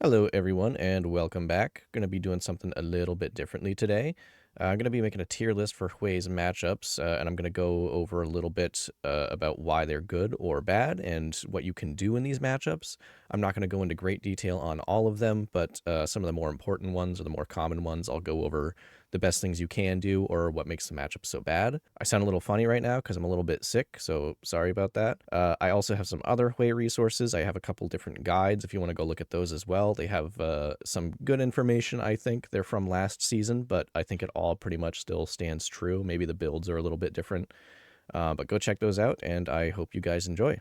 Hello everyone and welcome back. Going to be doing something a little bit differently today. I'm going to be making a tier list for Hwei's matchups, and I'm going to go over a little bit about why they're good or bad and what you can do in these matchups. I'm not going to go into great detail on all of them, but some of the more important ones or the more common ones, I'll go over the best things you can do or what makes the matchup so bad. I sound a little funny right now because I'm a little bit sick, so sorry about that. I also have some other Hwei resources. I have a couple different guides if you want to go look at those as well. They have some good information, I think. They're from last season, but I think it all pretty much still stands true. Maybe the builds are a little bit different, but go check those out, and I hope you guys enjoy.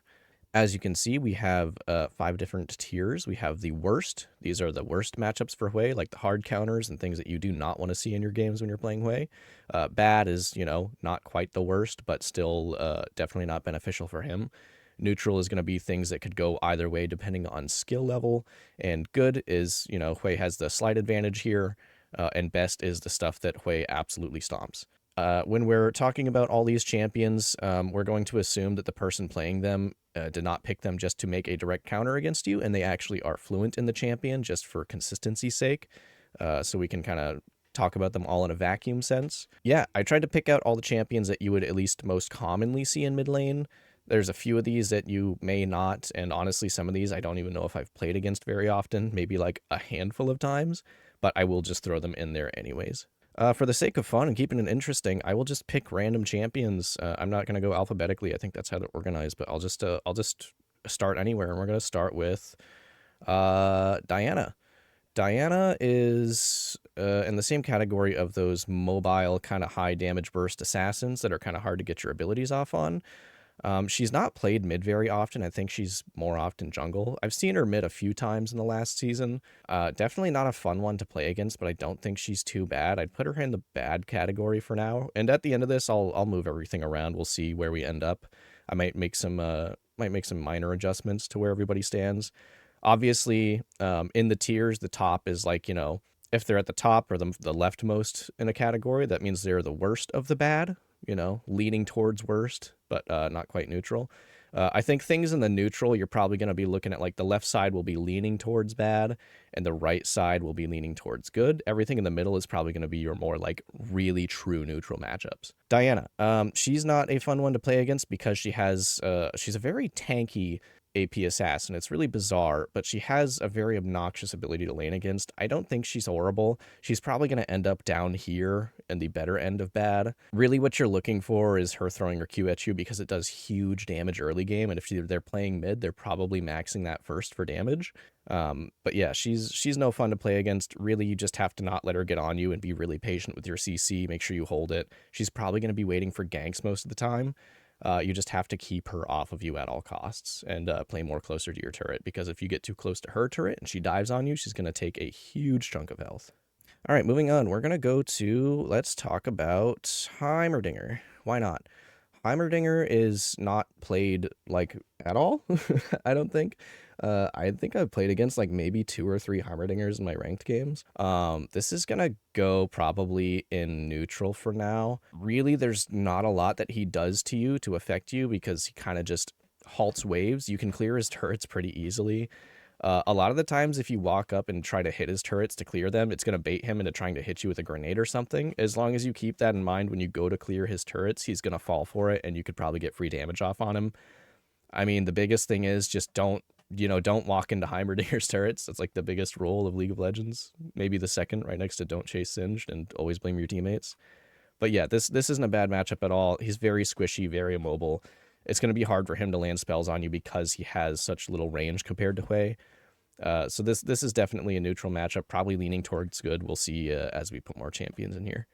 As you can see, we have 5 different tiers. We have the worst. These are the worst matchups for Hwei, like the hard counters and things that you do not want to see in your games when you're playing Hwei. Bad is, not quite the worst, but still definitely not beneficial for him. Neutral is going to be things that could go either way depending on skill level. And good is, Hwei has the slight advantage here. And best is the stuff that Hwei absolutely stomps. When we're talking about all these champions, we're going to assume that the person playing them did not pick them just to make a direct counter against you, and they actually are fluent in the champion just for consistency's sake. So we can kind of talk about them all in a vacuum sense. Yeah, I tried to pick out all the champions that you would at least most commonly see in mid lane. There's a few of these that you may not, and honestly, some of these I don't even know if I've played against very often, maybe like a handful of times, but I will just throw them in there anyways. For the sake of fun and keeping it interesting, I will just pick random champions. I'm not going to go alphabetically. I think that's how they're organized, but I'll just start anywhere, and we're going to start with Diana. Diana is in the same category of those mobile, kind of high damage burst assassins that are kind of hard to get your abilities off on. She's not played mid very often. I think she's more often jungle. I've seen her mid a few times in the last season. Definitely not a fun one to play against, but I don't think she's too bad. I'd put her in the bad category for now. And at the end of this, I'll move everything around. We'll see where we end up. I might make some minor adjustments to where everybody stands. Obviously, in the tiers, the top is like, if they're at the top or the leftmost in a category, that means they're the worst of the bad, leaning towards worst, but not quite neutral. I think things in the neutral, you're probably going to be looking at like the left side will be leaning towards bad and the right side will be leaning towards good. Everything in the middle is probably going to be your more like really true neutral matchups. Diana, she's not a fun one to play against because she's a very tanky AP assassin. It's really bizarre, but she has a very obnoxious ability to lane against. I don't think she's horrible. She's probably going to end up down here in the better end of bad. Really what you're looking for is her throwing her Q at you because it does huge damage early game, and if they're playing mid, they're probably maxing that first for damage. But yeah, she's no fun to play against. Really, you just have to not let her get on you and be really patient with your CC. Make sure you hold it. She's probably going to be waiting for ganks most of the time. You just have to keep her off of you at all costs and play more closer to your turret, because if you get too close to her turret and she dives on you, she's going to take a huge chunk of health. All right, moving on. We're going to go to, let's talk about Heimerdinger. Why not? Heimerdinger is not played like at all, I don't think. I think I've played against like maybe 2 or 3 Heimerdingers in my ranked games. This is gonna go probably in neutral for now. Really, there's not a lot that he does to you to affect you because he kind of just halts waves. You can clear his turrets pretty easily. A lot of the times, if you walk up and try to hit his turrets to clear them, it's going to bait him into trying to hit you with a grenade or something. As long as you keep that in mind when you go to clear his turrets, he's going to fall for it, and you could probably get free damage off on him. I mean, the biggest thing is just don't walk into Heimerdinger's turrets. That's like the biggest rule of League of Legends. Maybe the second, right next to don't chase Singed, and always blame your teammates. But yeah, this isn't a bad matchup at all. He's very squishy, very immobile. It's going to be hard for him to land spells on you because he has such little range compared to Hwei. So this is definitely a neutral matchup, probably leaning towards good. We'll see as we put more champions in here.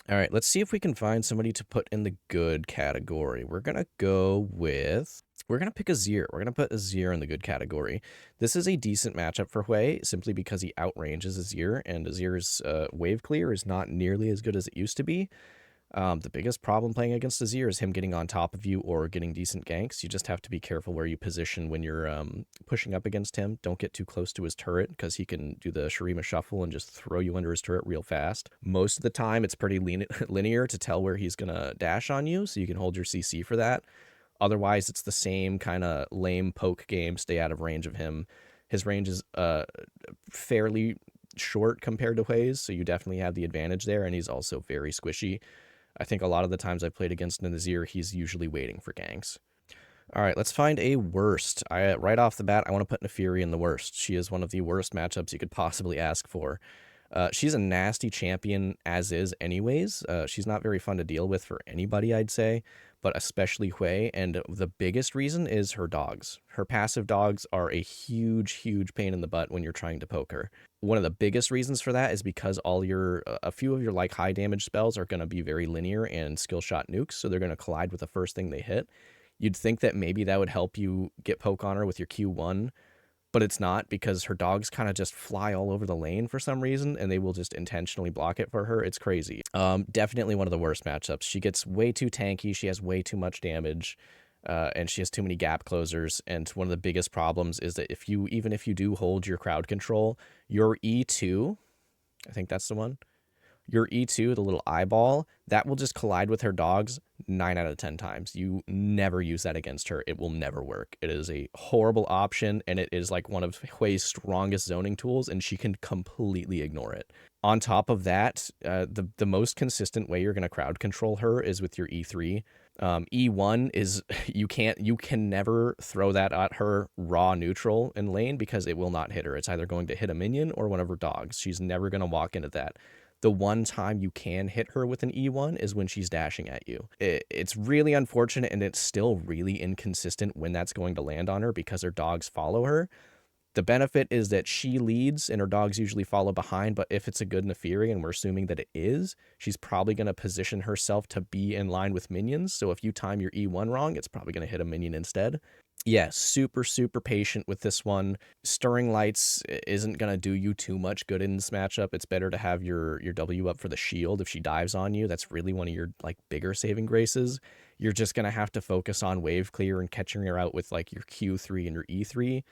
All right, let's see if we can find somebody to put in the good category. We're going to pick Azir. We're going to put Azir in the good category. This is a decent matchup for Hwei simply because he outranges Azir, and Azir's wave clear is not nearly as good as it used to be. The biggest problem playing against Azir is him getting on top of you or getting decent ganks. You just have to be careful where you position when you're pushing up against him. Don't get too close to his turret because he can do the Shurima shuffle and just throw you under his turret real fast. Most of the time, it's pretty linear to tell where he's going to dash on you, so you can hold your CC for that. Otherwise, it's the same kind of lame poke game, stay out of range of him. His range is fairly short compared to Hwei's, so you definitely have the advantage there, and he's also very squishy. I think a lot of the times I've played against an Azir, he's usually waiting for ganks. All right, let's find a worst. Right off the bat, I want to put Nafiri in the worst. She is one of the worst matchups you could possibly ask for. She's a nasty champion as is anyways. She's not very fun to deal with for anybody, I'd say, but especially Hwei, and the biggest reason is her dogs. Her passive dogs are a huge, huge pain in the butt when you're trying to poke her. One of the biggest reasons for that is because a few of your like high damage spells are going to be very linear and skill shot nukes, so they're going to collide with the first thing they hit. You'd think that maybe that would help you get poke on her with your Q1, but it's not, because her dogs kind of just fly all over the lane for some reason, and they will just intentionally block it for her. It's crazy. Definitely one of the worst matchups. She gets way too tanky. She has way too much damage, and she has too many gap closers. And one of the biggest problems is that even if you do hold your crowd control, your E2, I think that's the one, your E2, the little eyeball, that will just collide with her dogs 9 out of 10 times. You never use that against her. It will never work. It is a horrible option, and it is like one of Hwei's strongest zoning tools, and she can completely ignore it. On top of that, the most consistent way you're going to crowd control her is with your E3. E1 is you can never throw that at her raw neutral in lane, because it will not hit her. It's either going to hit a minion or one of her dogs. She's never going to walk into that. The one time you can hit her with an E1 is when she's dashing at you. It's really unfortunate, and it's still really inconsistent when that's going to land on her, because her dogs follow her. The benefit is that she leads and her dogs usually follow behind, but if it's a good Nafiri, and we're assuming that it is, she's probably going to position herself to be in line with minions. So if you time your E1 wrong, it's probably going to hit a minion instead. Yeah, super, super patient with this one. Stirring Lights isn't going to do you too much good in this matchup. It's better to have your W up for the shield if she dives on you. That's really one of your like bigger saving graces. You're just going to have to focus on wave clear and catching her out with like your Q3 and your E3.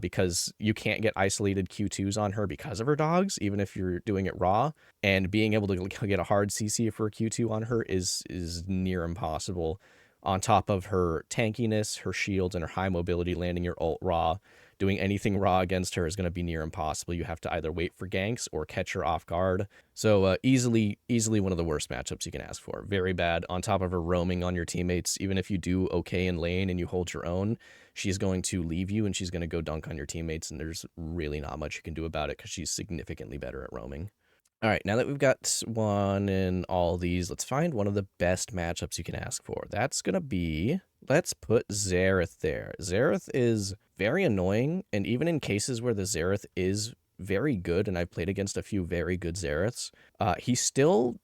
Because you can't get isolated Q2s on her because of her dogs, even if you're doing it raw. And being able to get a hard CC for a Q2 on her is near impossible. On top of her tankiness, her shields, and her high mobility, landing your ult raw, doing anything raw against her is going to be near impossible. You have to either wait for ganks or catch her off guard. So easily one of the worst matchups you can ask for. Very bad. On top of her roaming on your teammates, even if you do okay in lane and you hold your own, she's going to leave you and she's going to go dunk on your teammates, and there's really not much you can do about it because she's significantly better at roaming. All right, now that we've got one in all these, let's find one of the best matchups you can ask for. That's going to be, let's put Xerath there. Xerath is very annoying, and even in cases where the Xerath is very good, and I've played against a few very good Xeraths, he still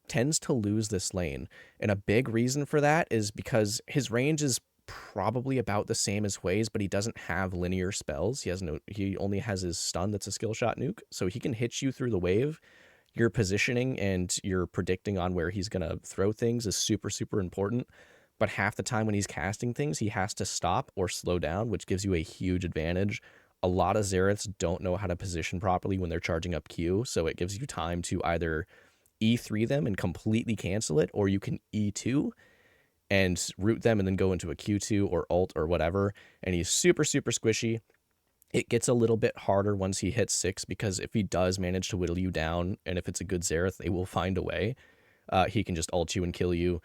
tends to lose this lane. And a big reason for that is because his range is probably about the same as Hwei's, but he doesn't have linear spells. He only has his stun that's a skill shot nuke, so he can hit you through the wave. Your positioning and your predicting on where he's going to throw things is super, super important. But half the time when he's casting things, he has to stop or slow down, which gives you a huge advantage. A lot of Xeraths don't know how to position properly when they're charging up Q, so it gives you time to either E3 them and completely cancel it, or you can E2 and root them and then go into a Q2 or ult or whatever. And he's super, super squishy. It gets a little bit harder once he hits 6, because if he does manage to whittle you down, and if it's a good Xerath, they will find a way. He can just ult you and kill you.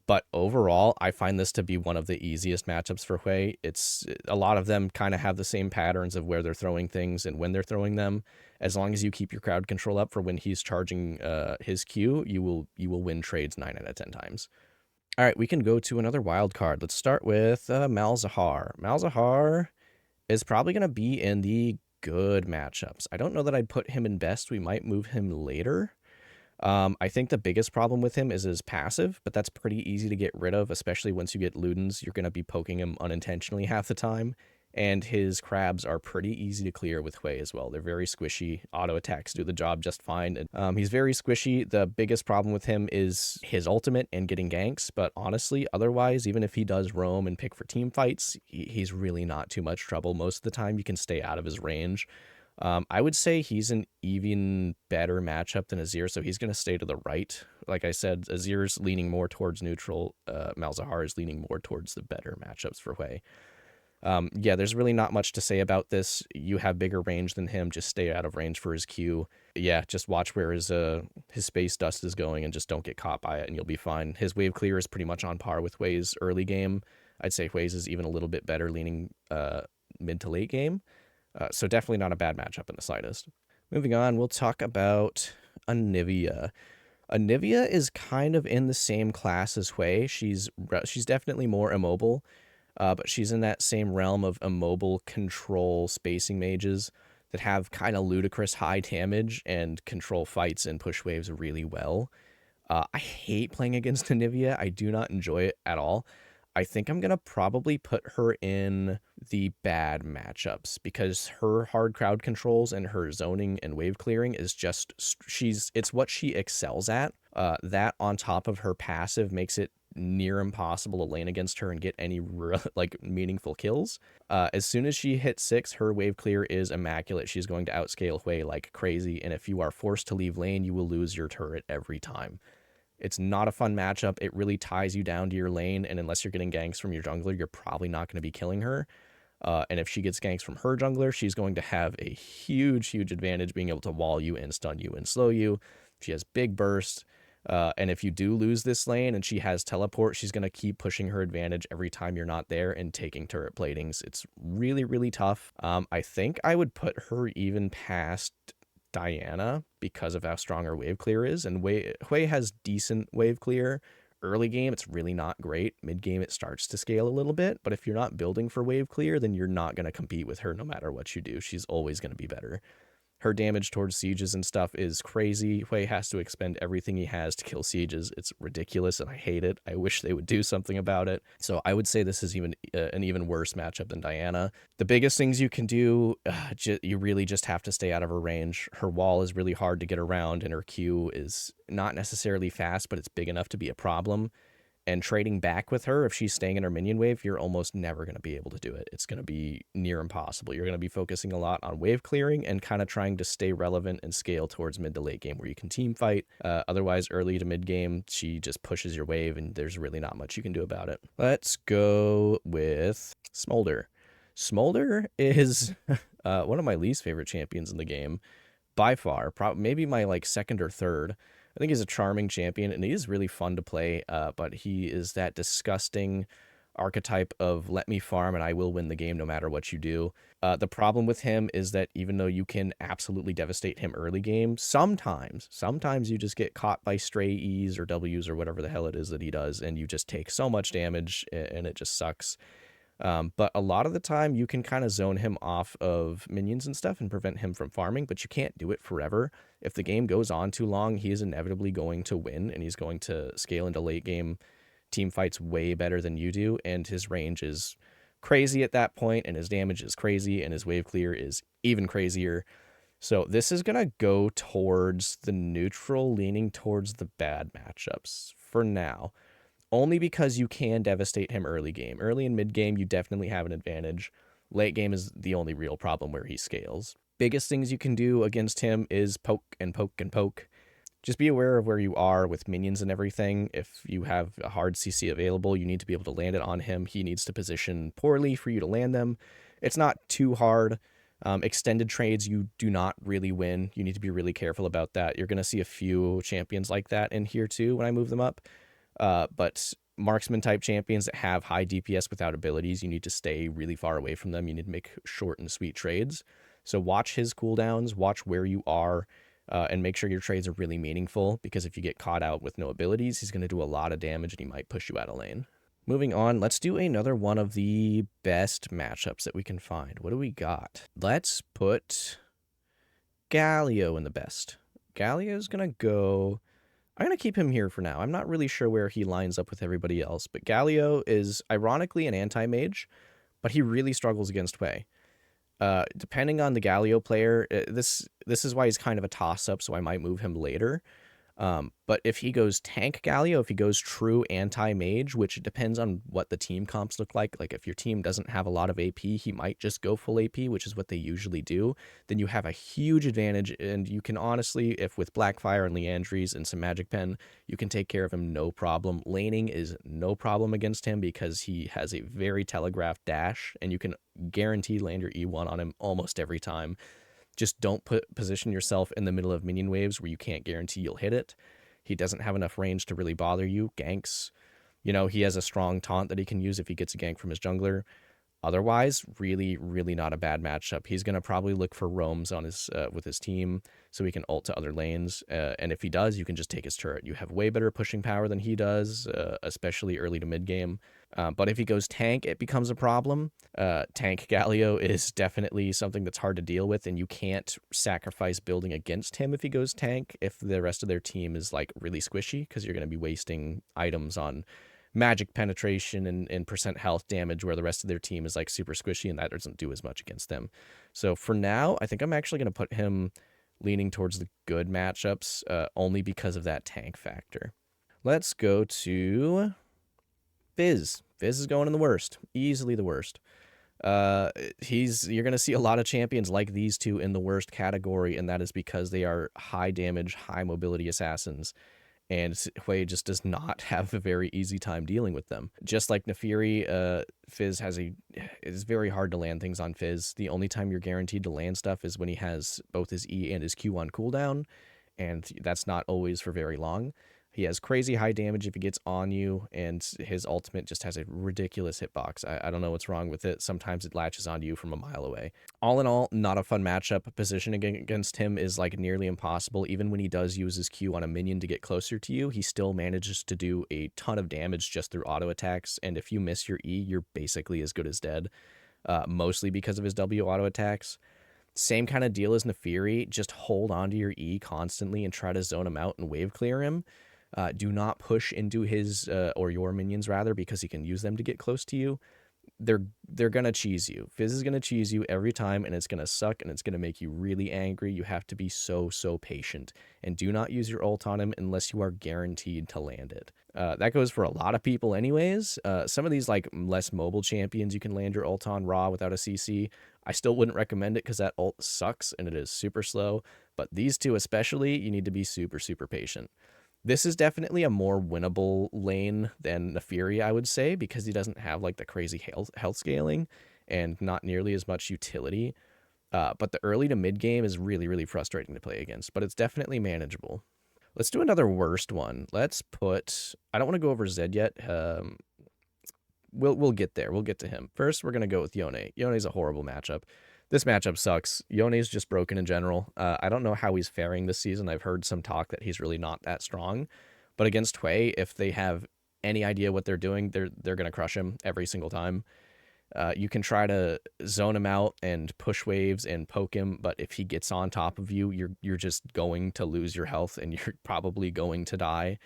But overall, I find this to be one of the easiest matchups for Hwei. It's a lot of them kind of have the same patterns of where they're throwing things and when they're throwing them. As long as you keep your crowd control up for when he's charging his Q, you will win trades 9 out of 10 times. All right, we can go to another wild card. Let's start with Malzahar. Malzahar is probably going to be in the good matchups. I don't know that I'd put him in best. We might move him later. I think the biggest problem with him is his passive, but that's pretty easy to get rid of, especially once you get Ludens. You're going to be poking him unintentionally half the time. And his crabs are pretty easy to clear with Hwei as well. They're very squishy. Auto attacks do the job just fine. And, he's very squishy. The biggest problem with him is his ultimate and getting ganks. But honestly, otherwise, even if he does roam and pick for team fights, he's really not too much trouble. Most of the time, you can stay out of his range. I would say he's an even better matchup than Azir, so he's going to stay to the right. Like I said, Azir's leaning more towards neutral. Malzahar is leaning more towards the better matchups for Hwei. Yeah, there's really not much to say about this. You have bigger range than him. Just stay out of range for his Q. Yeah, just watch where his space dust is going and just don't get caught by it, and you'll be fine. His wave clear is pretty much on par with Hwei's early game. I'd say Hwei's is even a little bit better, leaning mid to late game. So definitely not a bad matchup in the slightest. Moving on, we'll talk about Anivia. Anivia is kind of in the same class as Hwei. She's definitely more immobile. But she's in that same realm of immobile control spacing mages that have kind of ludicrous high damage and control fights and push waves really well. I hate playing against Anivia. I do not enjoy it at all. I think I'm going to probably put her in the bad matchups because her hard crowd controls and her zoning and wave clearing is just, it's what she excels at. That on top of her passive makes it near impossible to lane against her and get any meaningful kills. As soon as she hits 6, her wave clear is immaculate. She's going to outscale Hwei like crazy, and if you are forced to leave lane, you will lose your turret every time. It's not a fun matchup. It really ties you down to your lane, and unless you're getting ganks from your jungler, you're probably not going to be killing her. And if she gets ganks from her jungler, she's going to have a huge advantage being able to wall you and stun you and slow you. She has big burst. And if you do lose this lane and she has teleport, she's going to keep pushing her advantage every time you're not there and taking turret platings. It's really tough. I think I would put her even past Diana because of how strong her wave clear is. And Hwei has decent wave clear. Early game, it's really not great. Mid game, it starts to scale a little bit. But if you're not building for wave clear, then you're not going to compete with her no matter what you do. She's always going to be better. Her damage towards sieges and stuff is crazy. Hwei has to expend everything he has to kill sieges. It's ridiculous, and I hate it. I wish they would do something about it. So I would say this is even an even worse matchup than Diana. The biggest things you can do, you really just have to stay out of her range. Her wall is really hard to get around, and her Q is not necessarily fast, but it's big enough to be a problem. And trading back with her, if she's staying in her minion wave, you're almost never going to be able to do it. It's going to be near impossible. You're going to be focusing a lot on wave clearing and kind of trying to stay relevant and scale towards mid to late game where you can team fight. Otherwise, early to mid game, she just pushes your wave and there's really not much you can do about it. Let's go with Smolder. Smolder is one of my least favorite champions in the game by far. Maybe my second or third. I think he's a charming champion, and he is really fun to play, but he is that disgusting archetype of let me farm and I will win the game no matter what you do. The problem with him is that even though you can absolutely devastate him early game, sometimes you just get caught by stray E's or W's or whatever the hell it is that he does, and you just take so much damage, and it just sucks. But a lot of the time you can kind of zone him off of minions and stuff and prevent him from farming, but you can't do it forever. If the game goes on too long, he is inevitably going to win, and he's going to scale into late game team fights way better than you do, and his range is crazy at that point, and his damage is crazy, and his wave clear is even crazier. So this is going to go towards the neutral, leaning towards the bad matchups for now. Only because you can devastate him early game. Early and mid game, you definitely have an advantage. Late game is the only real problem where he scales. Biggest things you can do against him is poke and poke and poke. Just be aware of where you are with minions and everything. If you have a hard CC available, you need to be able to land it on him. He needs to position poorly for you to land them. It's not too hard. Extended trades, you do not really win. You need to be really careful about that. You're going to see a few champions like that in here too when I move them up. But marksman type champions that have high DPS without abilities, you need to stay really far away from them. You need to make short and sweet trades. So watch his cooldowns, watch where you are, and make sure your trades are really meaningful, because if you get caught out with no abilities, he's going to do a lot of damage and he might push you out of lane. Moving on, let's do another one of the best matchups that we can find. What do we got? Let's put Galio in the best. Galio's going to go... I'm going to keep him here for now. I'm not really sure where he lines up with everybody else, but Galio is ironically an anti-mage, but he really struggles against Hwei. Depending on the Galio player, this is why he's kind of a toss-up, so I might move him later. But if he goes tank Galio, if he goes true anti-mage, which depends on what the team comps look like if your team doesn't have a lot of AP, he might just go full AP, which is what they usually do, then you have a huge advantage, and you can honestly, if with Blackfire and Leandries and some Magic Pen, you can take care of him no problem. Laning is no problem against him because he has a very telegraphed dash, and you can guarantee land your E1 on him almost every time. Just don't position yourself in the middle of minion waves where you can't guarantee you'll hit it. He doesn't have enough range to really bother you. Ganks, he has a strong taunt that he can use if he gets a gank from his jungler. Otherwise, really, really not a bad matchup. He's going to probably look for roams on his with his team so he can ult to other lanes. And if he does, you can just take his turret. You have way better pushing power than he does, especially early to mid game. But if he goes tank, it becomes a problem. Tank Galio is definitely something that's hard to deal with, and you can't sacrifice building against him if he goes tank if the rest of their team is really squishy, because you're going to be wasting items on magic penetration and percent health damage where the rest of their team is super squishy, and that doesn't do as much against them. So for now, I think I'm actually going to put him leaning towards the good matchups only because of that tank factor. Let's go to Fizz. Fizz is going in the worst. Easily the worst. You're going to see a lot of champions like these two in the worst category, and that is because they are high damage, high mobility assassins. And Hwei just does not have a very easy time dealing with them. Just like Nafiri, Fizz it's very hard to land things on Fizz. The only time you're guaranteed to land stuff is when he has both his E and his Q on cooldown, and that's not always for very long. He has crazy high damage if he gets on you, and his ultimate just has a ridiculous hitbox. I don't know what's wrong with it. Sometimes it latches onto you from a mile away. All in all, not a fun matchup. Positioning against him is nearly impossible. Even when he does use his Q on a minion to get closer to you, he still manages to do a ton of damage just through auto attacks, and if you miss your E, you're basically as good as dead, mostly because of his W auto attacks. Same kind of deal as Nafiri. Just hold onto your E constantly and try to zone him out and wave clear him. Do not push into his or your minions rather, because he can use them to get close to you. They're gonna cheese you. Fizz is gonna cheese you every time, and it's gonna suck, and it's gonna make you really angry. You have to be so patient, and do not use your ult on him unless you are guaranteed to land it. That goes for a lot of people anyways. Some of these less mobile champions you can land your ult on raw without a CC. I still wouldn't recommend it because that ult sucks and it is super slow. But these two especially, you need to be super patient. This is definitely a more winnable lane than Nafiri, I would say, because he doesn't have the crazy health scaling and not nearly as much utility. But the early to mid game is really frustrating to play against, but it's definitely manageable. Let's do another worst one. Let's put... I don't want to go over Zed yet. We'll get there. We'll get to him. First, we're going to go with Yone. Yone's a horrible matchup. This matchup sucks. Yone's just broken in general. I don't know how he's faring this season. I've heard some talk that he's really not that strong. But against Hwei, if they have any idea what they're doing, they're going to crush him every single time. You can try to zone him out and push waves and poke him, but if he gets on top of you, you're just going to lose your health and you're probably going to die.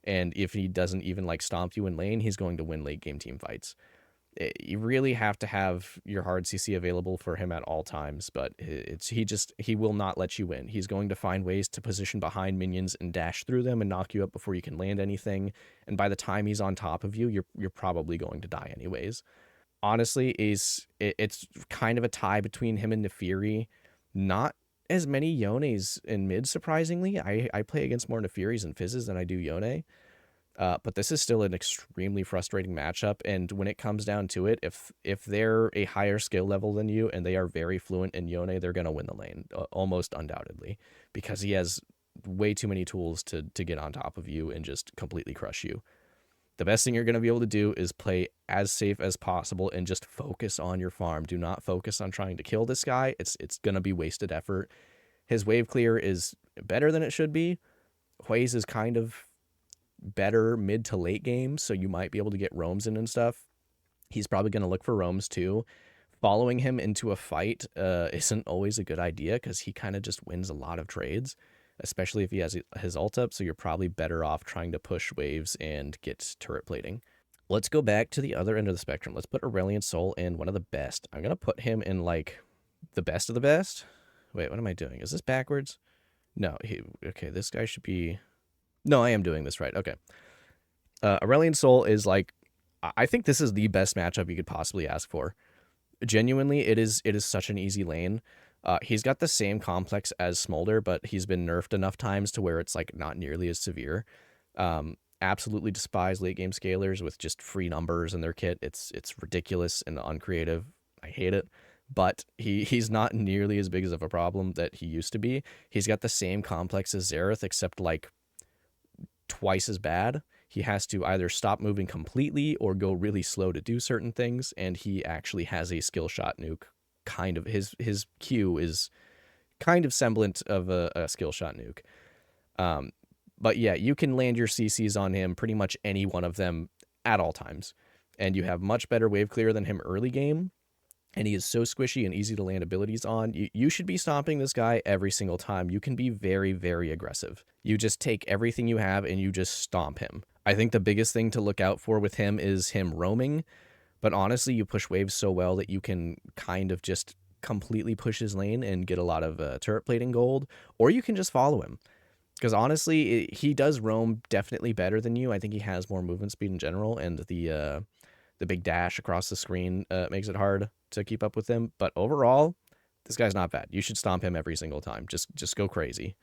And if he doesn't even stomp you in lane, he's going to win late game team fights. You really have to have your hard CC available for him at all times, but he will not let you win. He's going to find ways to position behind minions and dash through them and knock you up before you can land anything. And by the time he's on top of you, you're probably going to die anyways. Honestly, it's kind of a tie between him and Nafiri. Not as many Yones in mid, surprisingly. I play against more Nafiris and Fizzes than I do Yone. But this is still an extremely frustrating matchup, and when it comes down to it, if they're a higher skill level than you and they are very fluent in Yone, they're going to win the lane, almost undoubtedly, because he has way too many tools to get on top of you and just completely crush you. The best thing you're going to be able to do is play as safe as possible and just focus on your farm. Do not focus on trying to kill this guy. It's going to be wasted effort. His wave clear is better than it should be. Hwei's is kind of better mid to late game, so you might be able to get roams in and stuff. He's probably going to look for roams too. Following him into a fight isn't always a good idea because he kind of just wins a lot of trades, especially if he has his ult up, so you're probably better off trying to push waves and get turret plating. Let's go back to the other end of the spectrum. Let's put Aurelion Sol in one of the best. I'm going to put him in the best of the best. Wait, what am I doing? Is this backwards? No, okay, this guy should be... No, I am doing this right. Okay. Aurelion Sol is like, I think this is the best matchup you could possibly ask for. Genuinely, it is such an easy lane. He's got the same complex as Smolder, but he's been nerfed enough times to where it's like not nearly as severe. Absolutely despise late game scalers with just free numbers in their kit. It's ridiculous and uncreative. I hate it. But he's not nearly as big of a problem that he used to be. He's got the same complex as Xerath, except like twice as bad. He has to either stop moving completely or go really slow to do certain things, and he actually has a skill shot nuke. Kind of his Q is kind of semblant of a skill shot nuke. But yeah, you can land your CCs on him, pretty much any one of them at all times, and you have much better wave clear than him early game. And he is so squishy and easy to land abilities on. You should be stomping this guy every single time. You can be very, very aggressive. You just take everything you have and you just stomp him. I think the biggest thing to look out for with him is him roaming. But honestly, you push waves so well that you can kind of just completely push his lane and get a lot of turret plating gold. Or you can just follow him. Because honestly, he does roam definitely better than you. I think he has more movement speed in general. And the big dash across the screen makes it hard to keep up with him. But overall, this guy's not bad. You should stomp him every single time. Just go crazy.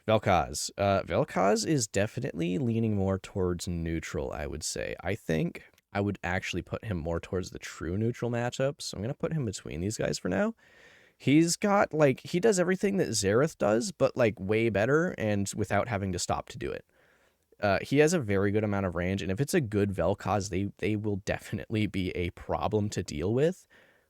Velkoz. Velkoz is definitely leaning more towards neutral, I would say. I think I would actually put him more towards the true neutral matchup. So I'm going to put him between these guys for now. He's got, like, he does everything that Xerath does, but, like, way better and without having to stop to do it. He has a very good amount of range, and if it's a good Velkoz, they will definitely be a problem to deal with.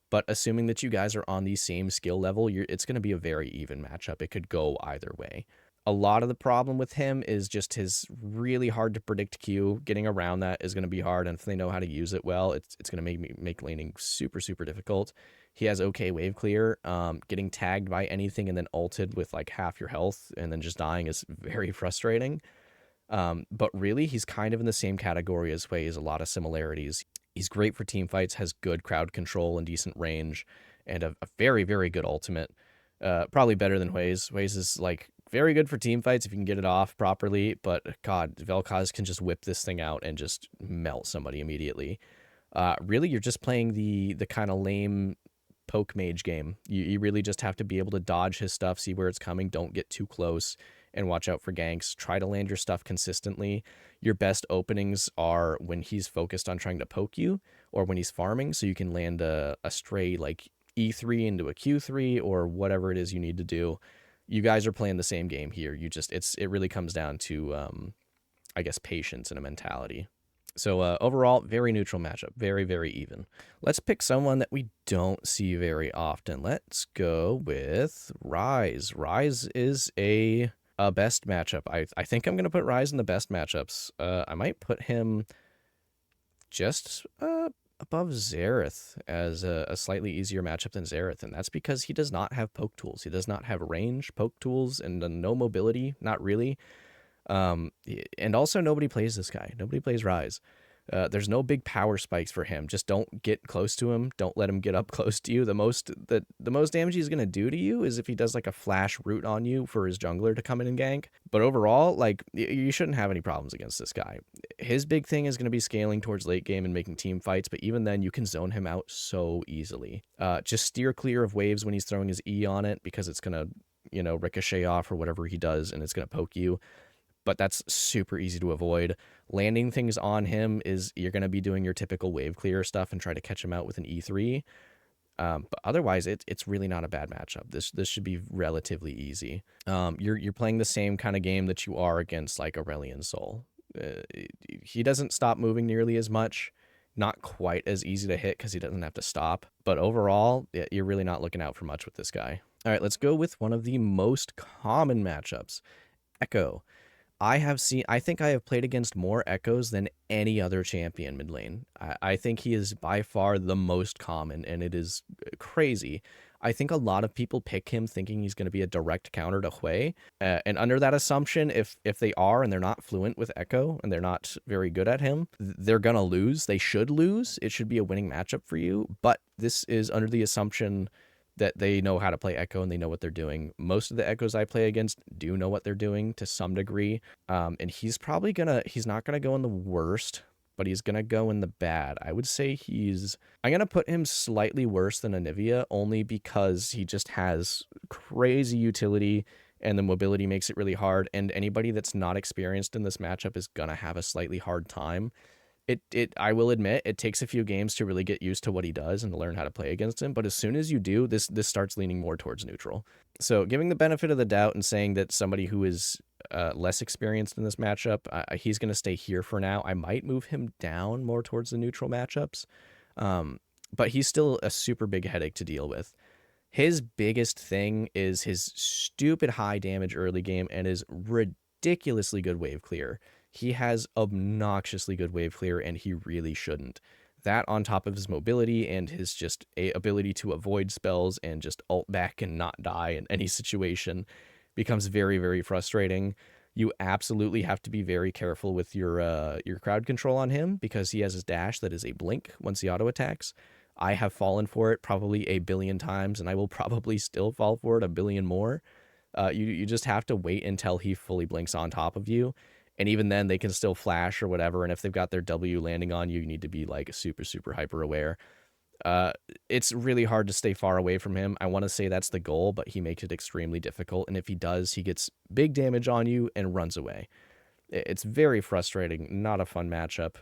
But assuming that you guys are on the same skill level, it's going to be a very even matchup. It could go either way. A lot of the problem with him is just his really hard to predict Q. Getting around that is going to be hard, and if they know how to use it well, it's going to make laning super, super difficult. He has okay wave clear. Getting tagged by anything and then ulted with like half your health and then just dying is very frustrating. But really, he's kind of in the same category as Hwei. He has a lot of similarities. He's great for team fights, has good crowd control and decent range, and a very, very good ultimate. Probably better than Hwei's. Hwei's is like very good for team fights if you can get it off properly, but God, Velkoz can just whip this thing out and just melt somebody immediately. Really, you're just playing the kind of lame poke mage game. You really just have to be able to dodge his stuff, see where it's coming, don't get too close, and watch out for ganks. Try to land your stuff consistently. Your best openings are when he's focused on trying to poke you or when he's farming, so you can land a stray like E3 into a Q3 or whatever it is you need to do. You guys are playing the same game here. It really comes down to I guess patience and a mentality. So overall, very neutral matchup. Very, very even. Let's pick someone that we don't see very often. Let's go with Ryze. Ryze is a best matchup. I think I'm going to put Ryze in the best matchups. I might put him just above Xerath as a slightly easier matchup than Xerath, and that's because he does not have poke tools. He does not have range poke tools and no mobility, not really. And also nobody plays this guy. Nobody plays Ryze. There's no big power spikes for him. Just don't get close to him. Don't let him get up close to you. The most damage he's going to do to you is if he does like a flash root on you for his jungler to come in and gank. But overall, like, you shouldn't have any problems against this guy. His big thing is going to be scaling towards late game and making team fights, but even then you can zone him out so easily. Just steer clear of waves when he's throwing his E on it, because it's going to, ricochet off or whatever he does, and it's going to poke you. But that's super easy to avoid. Landing things on him is you're going to be doing your typical wave clear stuff and try to catch him out with an E3. But otherwise, it's really not a bad matchup. This should be relatively easy. You're playing the same kind of game that you are against like Aurelion Sol. He doesn't stop moving nearly as much. Not quite as easy to hit because he doesn't have to stop. But overall, you're really not looking out for much with this guy. All right, let's go with one of the most common matchups. Ekko. I think I have played against more Ekkos than any other champion mid lane. I think he is by far the most common, and it is crazy. I think a lot of people pick him thinking he's going to be a direct counter to Hwei. And under that assumption, if they are and they're not fluent with Ekko and they're not very good at him, they're going to lose. They should lose. It should be a winning matchup for you. But this is under the assumption that they know how to play Ekko and they know what they're doing. Most of the Echoes I play against do know what they're doing to some degree. And he's not gonna go in the worst, but he's gonna go in the bad. I would say I'm gonna put him slightly worse than Anivia only because he just has crazy utility and the mobility makes it really hard. And anybody that's not experienced in this matchup is gonna have a slightly hard time. I will admit, it takes a few games to really get used to what he does and to learn how to play against him. But as soon as you do, this starts leaning more towards neutral. So giving the benefit of the doubt and saying that somebody who is less experienced in this matchup, he's going to stay here for now. I might move him down more towards the neutral matchups. But he's still a super big headache to deal with. His biggest thing is his stupid high damage early game and his ridiculously good wave clear. He has obnoxiously good wave clear, and he really shouldn't. That on top of his mobility and his just ability to avoid spells and just ult back and not die in any situation becomes very, very frustrating. You absolutely have to be very careful with your crowd control on him because he has his dash that is a blink once he auto attacks. I have fallen for it probably a billion times, and I will probably still fall for it a billion more. You just have to wait until he fully blinks on top of you. And even then, they can still flash or whatever. And if they've got their W landing on you, you need to be like super, super hyper aware. It's really hard to stay far away from him. I want to say that's the goal, but he makes it extremely difficult. And if he does, he gets big damage on you and runs away. It's very frustrating. Not a fun matchup.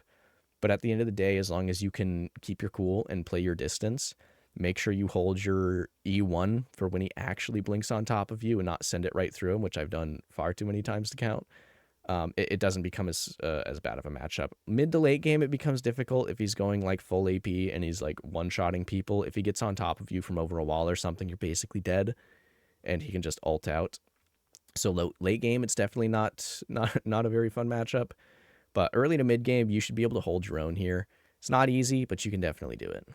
But at the end of the day, as long as you can keep your cool and play your distance, make sure you hold your E1 for when he actually blinks on top of you and not send it right through him, which I've done far too many times to count. It doesn't become as bad of a matchup. Mid to late game, it becomes difficult if he's going like full AP and he's like one-shotting people. If he gets on top of you from over a wall or something, you're basically dead, and he can just ult out. So late game, it's definitely not a very fun matchup. But early to mid game, you should be able to hold your own here. It's not easy, but you can definitely do it.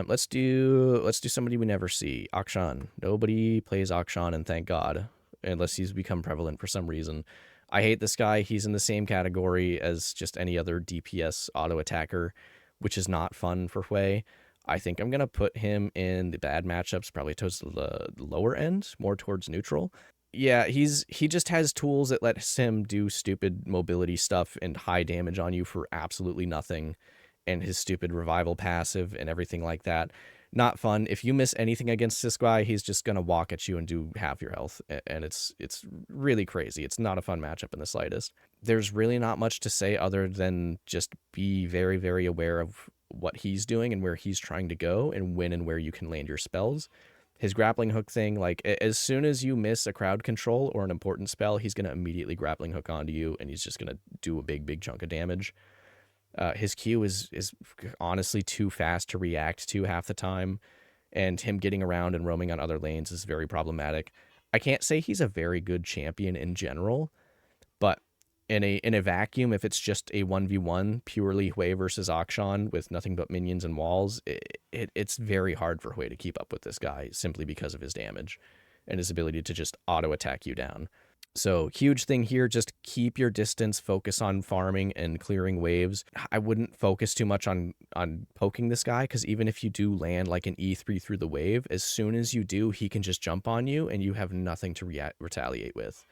Let's do somebody we never see. Akshan. Nobody plays Akshan, and thank God, unless he's become prevalent for some reason. I hate this guy. He's in the same category as just any other DPS auto attacker, which is not fun for Hwei. I think I'm going to put him in the bad matchups, probably towards the lower end, more towards neutral. Yeah, he just has tools that lets him do stupid mobility stuff and high damage on you for absolutely nothing, and his stupid revival passive and everything like that. Not fun. If you miss anything against this guy, he's just going to walk at you and do half your health. And it's really crazy. It's not a fun matchup in the slightest. There's really not much to say other than just be very, very aware of what he's doing and where he's trying to go and when and where you can land your spells. His grappling hook thing, like as soon as you miss a crowd control or an important spell, he's going to immediately grappling hook onto you and he's just going to do a big, big chunk of damage. His Q is honestly too fast to react to half the time, and him getting around and roaming on other lanes is very problematic. I can't say he's a very good champion in general, but in a vacuum, if it's just a 1v1 purely Hwei versus Akshan with nothing but minions and walls, it's very hard for Hwei to keep up with this guy simply because of his damage and his ability to just auto attack you down. So huge thing here, just keep your distance, focus on farming and clearing waves. I wouldn't focus too much on poking this guy, because even if you do land like an E3 through the wave, as soon as you do, he can just jump on you and you have nothing to retaliate with.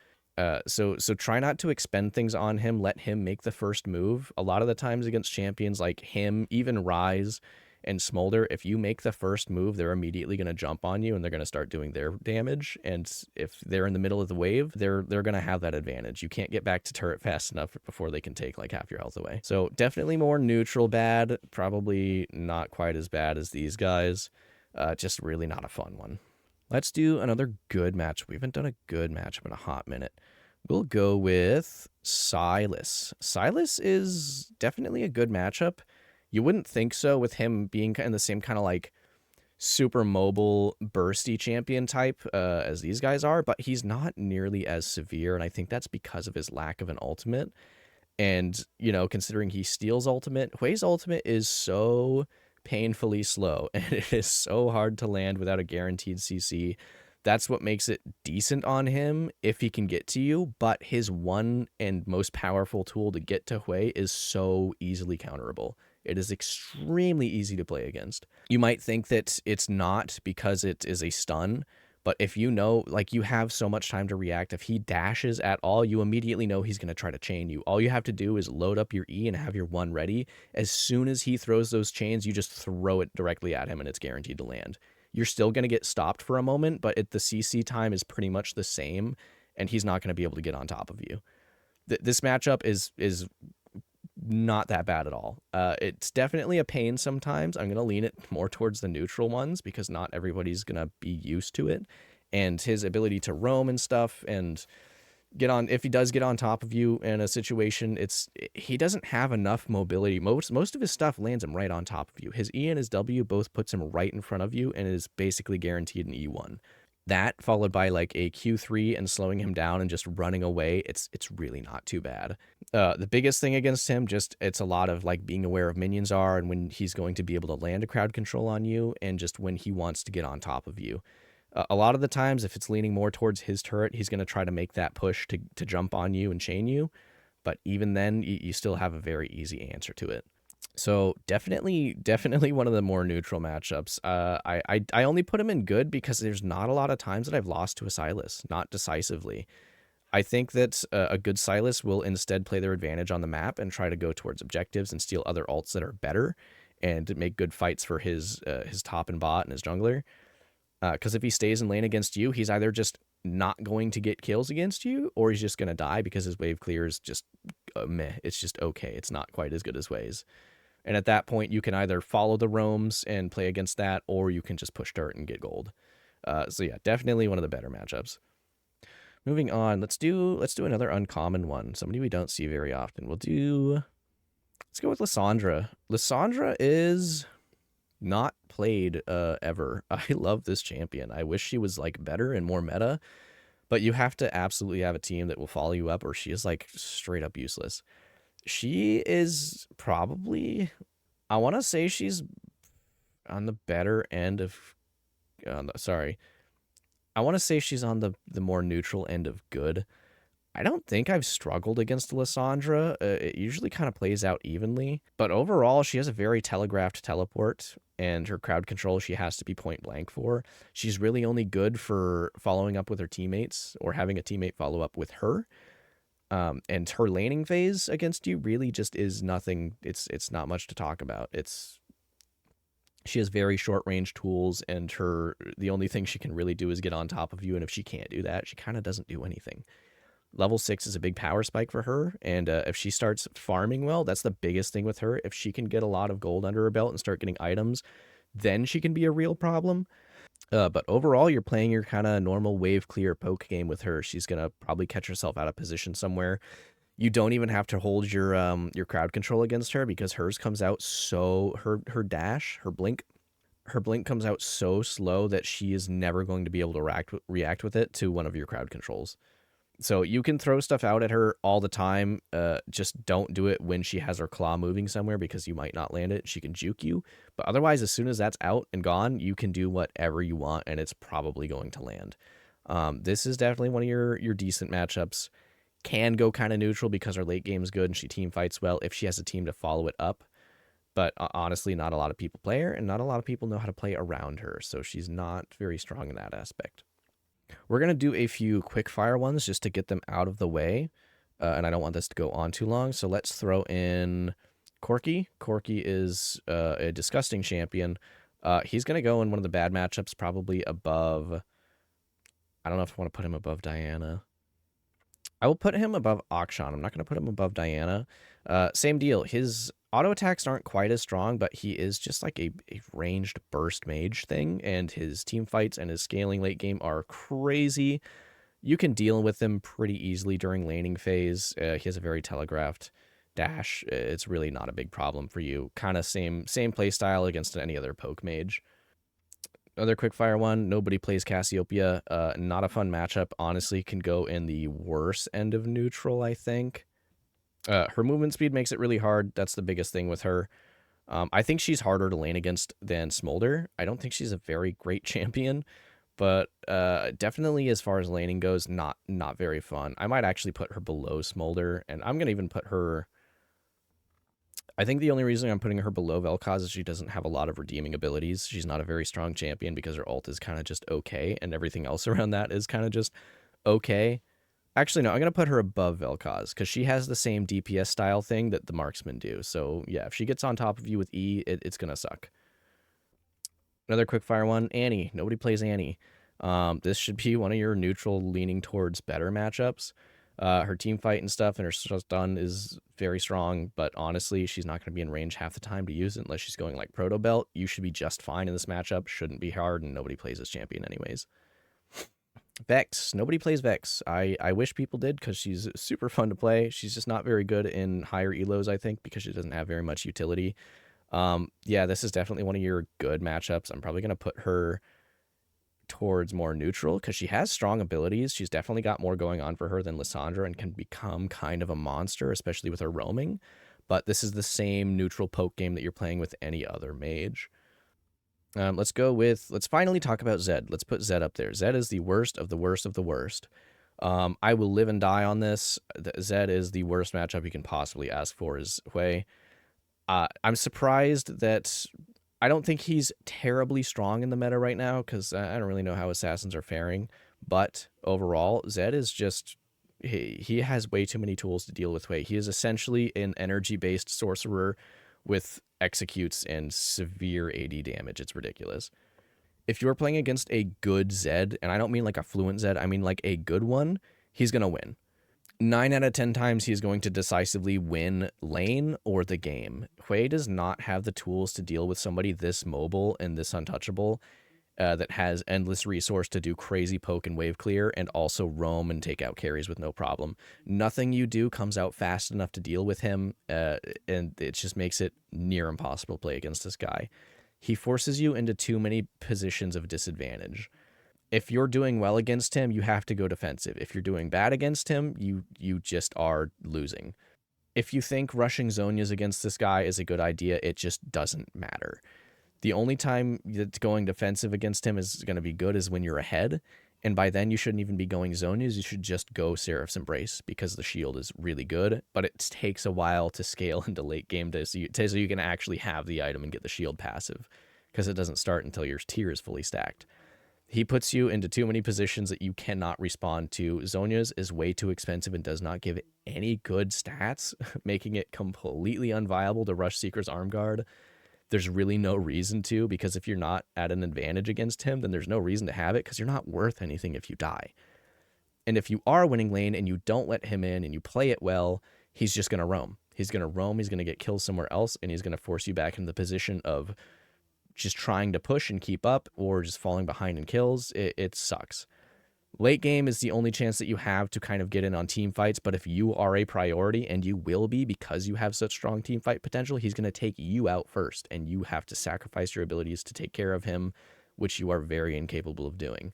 So try not to expend things on him. Let him make the first move. A lot of the times against champions like him, even Ryze and Smolder, if you make the first move, they're immediately going to jump on you and they're going to start doing their damage. And if they're in the middle of the wave, they're going to have that advantage. You can't get back to turret fast enough before they can take like half your health away. So definitely more neutral bad, probably not quite as bad as these guys. Just really not a fun one. Let's do another good match. We haven't done a good matchup in a hot minute. We'll go with Sylas. Sylas is definitely a good matchup. You wouldn't think so with him being in the same kind of like super mobile, bursty champion type as these guys are, but he's not nearly as severe, and I think that's because of his lack of an ultimate. And, you know, considering he steals ultimate, Hwei's ultimate is so painfully slow, and it is so hard to land without a guaranteed CC. That's what makes it decent on him if he can get to you, but his one and most powerful tool to get to Hwei is so easily counterable. It is extremely easy to play against. You might think that it's not because it is a stun, but if you know, like, you have so much time to react, if he dashes at all, you immediately know he's going to try to chain you. All you have to do is load up your E and have your 1 ready. As soon as he throws those chains, you just throw it directly at him and it's guaranteed to land. You're still going to get stopped for a moment, but the CC time is pretty much the same, and he's not going to be able to get on top of you. This matchup is not that bad at all. It's definitely a pain sometimes. I'm going to lean it more towards the neutral ones because not everybody's going to be used to it. And his ability to roam and stuff and get on, if he does get on top of you in a situation, he doesn't have enough mobility. Most of his stuff lands him right on top of you. His E and his W both puts him right in front of you and is basically guaranteed an E1. That followed by like a Q3 and slowing him down and just running away, it's really not too bad. The biggest thing against him, it's a lot of like being aware of minions are and when he's going to be able to land a crowd control on you and just when he wants to get on top of you. A lot of the times, if it's leaning more towards his turret, he's going to try to make that push to jump on you and chain you. But even then, you still have a very easy answer to it. So definitely one of the more neutral matchups. I only put him in good because there's not a lot of times that I've lost to a Sylas, not decisively. I think that a good Sylas will instead play their advantage on the map and try to go towards objectives and steal other ults that are better and make good fights for his top and bot and his jungler. Because if he stays in lane against you, he's either just not going to get kills against you or he's just going to die because his wave clear is just meh. It's just okay. It's not quite as good as Hwei's. And at that point, you can either follow the roams and play against that, or you can just push dirt and get gold. So yeah, definitely one of the better matchups. Moving on, let's do another uncommon one. Somebody we don't see very often. Let's go with Lissandra. Lissandra is not played ever. I love this champion. I wish she was like better and more meta, but you have to absolutely have a team that will follow you up or she is like straight up useless. She is probably, I want to say she's on the better end of, I want to say she's on the more neutral end of good. I don't think I've struggled against Lissandra. It usually kind of plays out evenly, but overall she has a very telegraphed teleport and her crowd control she has to be point blank for. She's really only good for following up with her teammates or having a teammate follow up with her. And her laning phase against you really just is nothing. It's not much to talk about. She has very short range tools and the only thing she can really do is get on top of you. And if she can't do that, she kind of doesn't do anything. Level 6 is a big power spike for her. And if she starts farming well, that's the biggest thing with her. If she can get a lot of gold under her belt and start getting items, then she can be a real problem. But overall, you're playing your kind of normal wave clear poke game with her. She's going to probably catch herself out of position somewhere. You don't even have to hold your crowd control against her because hers comes out so, her dash, her blink comes out so slow that she is never going to be able to react with it to one of your crowd controls. So you can throw stuff out at her all the time. Just don't do it when she has her claw moving somewhere because you might not land it. She can juke you. But otherwise, as soon as that's out and gone, you can do whatever you want, and it's probably going to land. This is definitely one of your decent matchups. Can go kind of neutral because her late game is good and she team fights well if she has a team to follow it up. But honestly, not a lot of people play her, and not a lot of people know how to play around her. So she's not very strong in that aspect. We're going to do a few quick fire ones just to get them out of the way. And I don't want this to go on too long. So let's throw in Corki. Corki is a disgusting champion. He's going to go in one of the bad matchups, probably above. I don't know if I want to put him above Diana. I will put him above Akshan. I'm not going to put him above Diana. Same deal. His auto attacks aren't quite as strong, but he is just like a ranged burst mage thing, and his team fights and his scaling late game are crazy. You can deal with him pretty easily during laning phase. He has a very telegraphed dash. It's really not a big problem for you. Kind of same play style against any other poke mage. Another quickfire one, nobody plays Cassiopeia. Not a fun matchup. Honestly, can go in the worse end of neutral, I think. Her movement speed makes it really hard. That's the biggest thing with her. I think she's harder to lane against than Smolder. I don't think she's a very great champion, but definitely as far as laning goes, not very fun. I might actually put her below Smolder, and I'm going to even put her... I think the only reason I'm putting her below Velkoz is she doesn't have a lot of redeeming abilities. She's not a very strong champion because her ult is kind of just okay, and everything else around that is kind of just okay. Actually, no, I'm going to put her above Velkoz because she has the same DPS style thing that the marksmen do. So, yeah, if she gets on top of you with E, it's going to suck. Another quickfire one, Annie. Nobody plays Annie. This should be one of your neutral leaning towards better matchups. Her team fight and stuff and her stun is very strong, but honestly, she's not going to be in range half the time to use it unless she's going like Proto Belt. You should be just fine in this matchup. Shouldn't be hard, and nobody plays this champion anyways. Vex. Nobody plays Vex. I wish people did because she's super fun to play. She's just not very good in higher elos, I think, because she doesn't have very much utility. Yeah, this is definitely one of your good matchups. I'm probably going to put her towards more neutral because she has strong abilities. She's definitely got more going on for her than Lissandra and can become kind of a monster, especially with her roaming. But this is the same neutral poke game that you're playing with any other mage. Let's finally talk about Zed. Let's put Zed up there. Zed is the worst of the worst of the worst. I will live and die on this. Zed is the worst matchup you can possibly ask for is Hwei. I'm surprised that I don't think he's terribly strong in the meta right now because I don't really know how assassins are faring. But overall, Zed is just, he has way too many tools to deal with Hwei. He is essentially an energy-based sorcerer with executes and severe AD damage. It's ridiculous. If you're playing against a good Zed, and I don't mean like a fluent Zed, I mean like a good one, he's going to win. 9 out of 10 times he's going to decisively win lane or the game. Hwei does not have the tools to deal with somebody this mobile and this untouchable that has endless resource to do crazy poke and wave clear and also roam and take out carries with no problem. Nothing you do comes out fast enough to deal with him, and it just makes it near impossible to play against this guy. He forces you into too many positions of disadvantage. If you're doing well against him, you have to go defensive. If you're doing bad against him, you just are losing. If you think rushing Zhonya's against this guy is a good idea, it just doesn't matter. The only time that going defensive against him is going to be good is when you're ahead, and by then you shouldn't even be going Zhonya's. You should just go Seraph's Embrace because the shield is really good, but it takes a while to scale into late game so you can actually have the item and get the shield passive because it doesn't start until your tier is fully stacked. He puts you into too many positions that you cannot respond to. Zhonya's is way too expensive and does not give any good stats, making it completely unviable to rush Seeker's Arm Guard. There's really no reason to, because if you're not at an advantage against him, then there's no reason to have it because you're not worth anything if you die. And if you are winning lane and you don't let him in and you play it well, he's just going to roam. He's going to roam, he's going to get kills somewhere else, and he's going to force you back into the position of just trying to push and keep up or just falling behind in kills. It sucks. Late game is the only chance that you have to kind of get in on team fights, but if you are a priority, and you will be because you have such strong team fight potential, he's going to take you out first, and you have to sacrifice your abilities to take care of him, which you are very incapable of doing.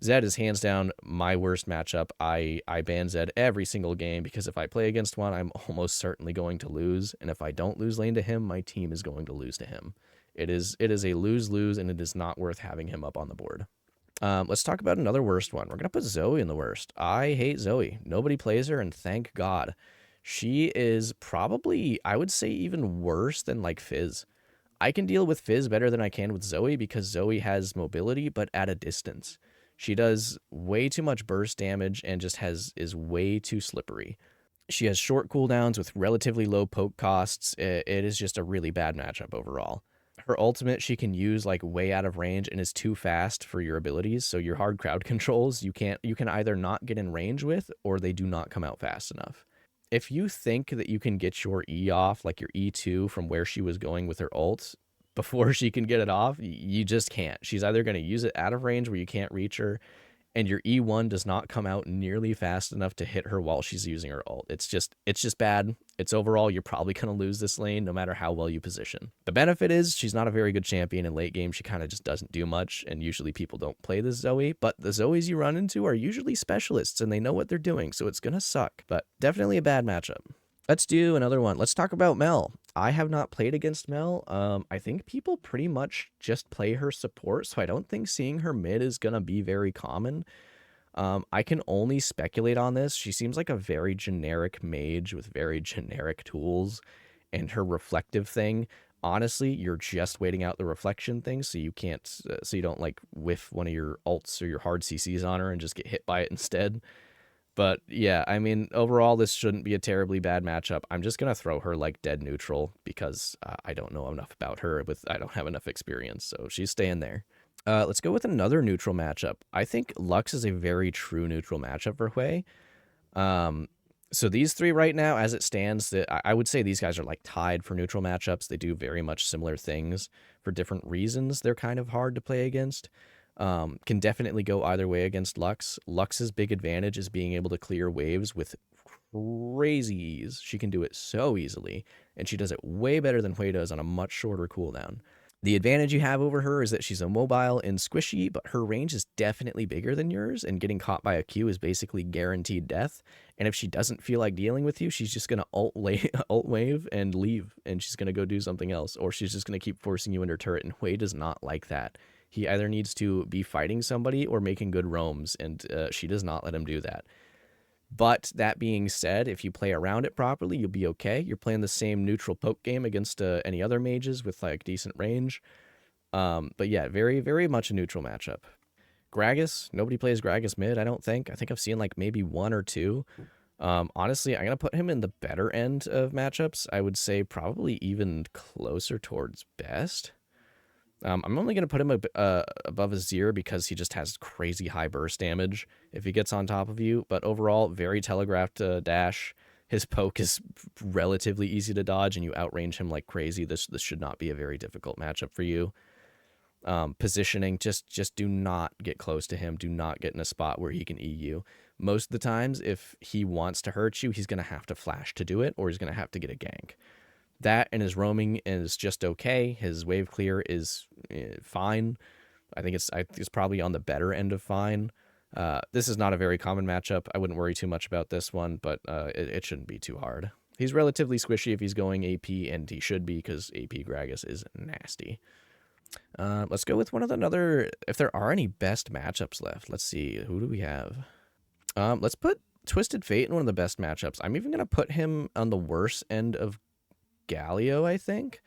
Zed is hands down my worst matchup. I ban Zed every single game because if I play against one, I'm almost certainly going to lose, and if I don't lose lane to him, my team is going to lose to him. It is a lose-lose, and it is not worth having him up on the board. Let's talk about another worst one. We're going to put Zoe in the worst. I hate Zoe. Nobody plays her, and thank God. She is probably, I would say, even worse than, like, Fizz. I can deal with Fizz better than I can with Zoe because Zoe has mobility, but at a distance. She does way too much burst damage and just is way too slippery. She has short cooldowns with relatively low poke costs. It is just a really bad matchup overall. Her ultimate she can use like way out of range and is too fast for your abilities. So your hard crowd controls you can either not get in range with, or they do not come out fast enough. If you think that you can get your E off, like your E2 from where she was going with her ult before she can get it off, you just can't. She's either going to use it out of range where you can't reach her, and your E1 does not come out nearly fast enough to hit her while she's using her ult. It's just bad. It's overall, you're probably going to lose this lane no matter how well you position. The benefit is she's not a very good champion in late game. She kind of just doesn't do much, and usually people don't play this Zoe, but the Zoes you run into are usually specialists, and they know what they're doing, so it's going to suck. But definitely a bad matchup. Let's do another one. Let's talk about Mel. I have not played against Mel. I think people pretty much just play her support, so I don't think seeing her mid is going to be very common. I can only speculate on this. She seems like a very generic mage with very generic tools, and her reflective thing, honestly, you're just waiting out the reflection thing so you can't, so you don't like whiff one of your ults or your hard CCs on her and just get hit by it instead. But yeah, I mean, overall, this shouldn't be a terribly bad matchup. I'm just going to throw her like dead neutral because I don't know enough about her. I don't have enough experience, so she's staying there. Let's go with another neutral matchup. I think Lux is a very true neutral matchup for Hwei. So these three right now, as it stands, I would say these guys are like tied for neutral matchups. They do very much similar things for different reasons. They're kind of hard to play against. Can definitely go either way against Lux. Lux's big advantage is being able to clear waves with crazy ease. She can do it so easily, and she does it way better than Hwei does on a much shorter cooldown. The advantage you have over her is that she's immobile and squishy, but her range is definitely bigger than yours, and getting caught by a Q is basically guaranteed death. And if she doesn't feel like dealing with you, she's just going to ult wave and leave, and she's going to go do something else, or she's just going to keep forcing you into her turret, and Hwei does not like that. He either needs to be fighting somebody or making good roams, and she does not let him do that. But that being said, if you play around it properly, you'll be okay. You're playing the same neutral poke game against any other mages with like decent range. But yeah, very, very much a neutral matchup. Gragas, nobody plays Gragas mid, I don't think. I think I've seen like maybe one or two. Honestly, I'm going to put him in the better end of matchups. I would say probably even closer towards best. I'm only going to put him above Azir because he just has crazy high burst damage if he gets on top of you. But overall, very telegraphed dash. His poke is relatively easy to dodge, and you outrange him like crazy. This should not be a very difficult matchup for you. Positioning, just do not get close to him. Do not get in a spot where he can E you. Most of the times, if he wants to hurt you, he's going to have to flash to do it, or he's going to have to get a gank. That and his roaming is just okay. His wave clear is fine. I think it's probably on the better end of fine. This is not a very common matchup. I wouldn't worry too much about this one, but it shouldn't be too hard. He's relatively squishy if he's going AP, and he should be because AP Gragas is nasty. Let's go with if there are any best matchups left. Let's see. Who do we have? Let's put Twisted Fate in one of the best matchups. I'm even going to put him on the worst end of Galio, I think.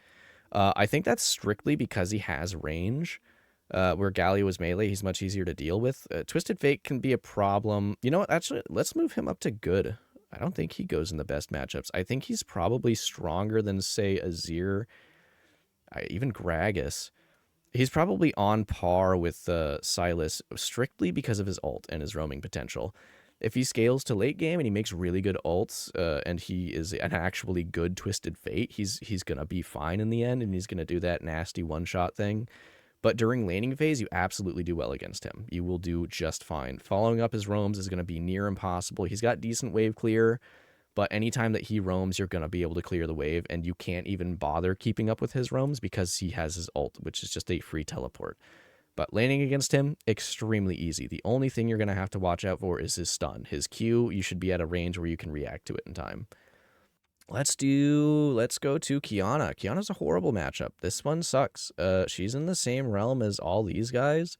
I think that's strictly because he has range. Where Galio is melee, he's much easier to deal with. Twisted Fate can be a problem. You know what? Actually, let's move him up to good. I don't think he goes in the best matchups. I think he's probably stronger than, say, Azir, even Gragas. He's probably on par with Sylas strictly because of his ult and his roaming potential. If he scales to late game and he makes really good ults, and he is an actually good Twisted Fate, he's going to be fine in the end, and he's going to do that nasty one-shot thing. But during laning phase, you absolutely do well against him. You will do just fine. Following up his roams is going to be near impossible. He's got decent wave clear, but anytime that he roams, you're going to be able to clear the wave, and you can't even bother keeping up with his roams because he has his ult, which is just a free teleport. But laning against him, extremely easy. The only thing you're going to have to watch out for is his stun. His Q, you should be at a range where you can react to it in time. Let's go to Qiyana. Qiyana's a horrible matchup. This one sucks. She's in the same realm as all these guys.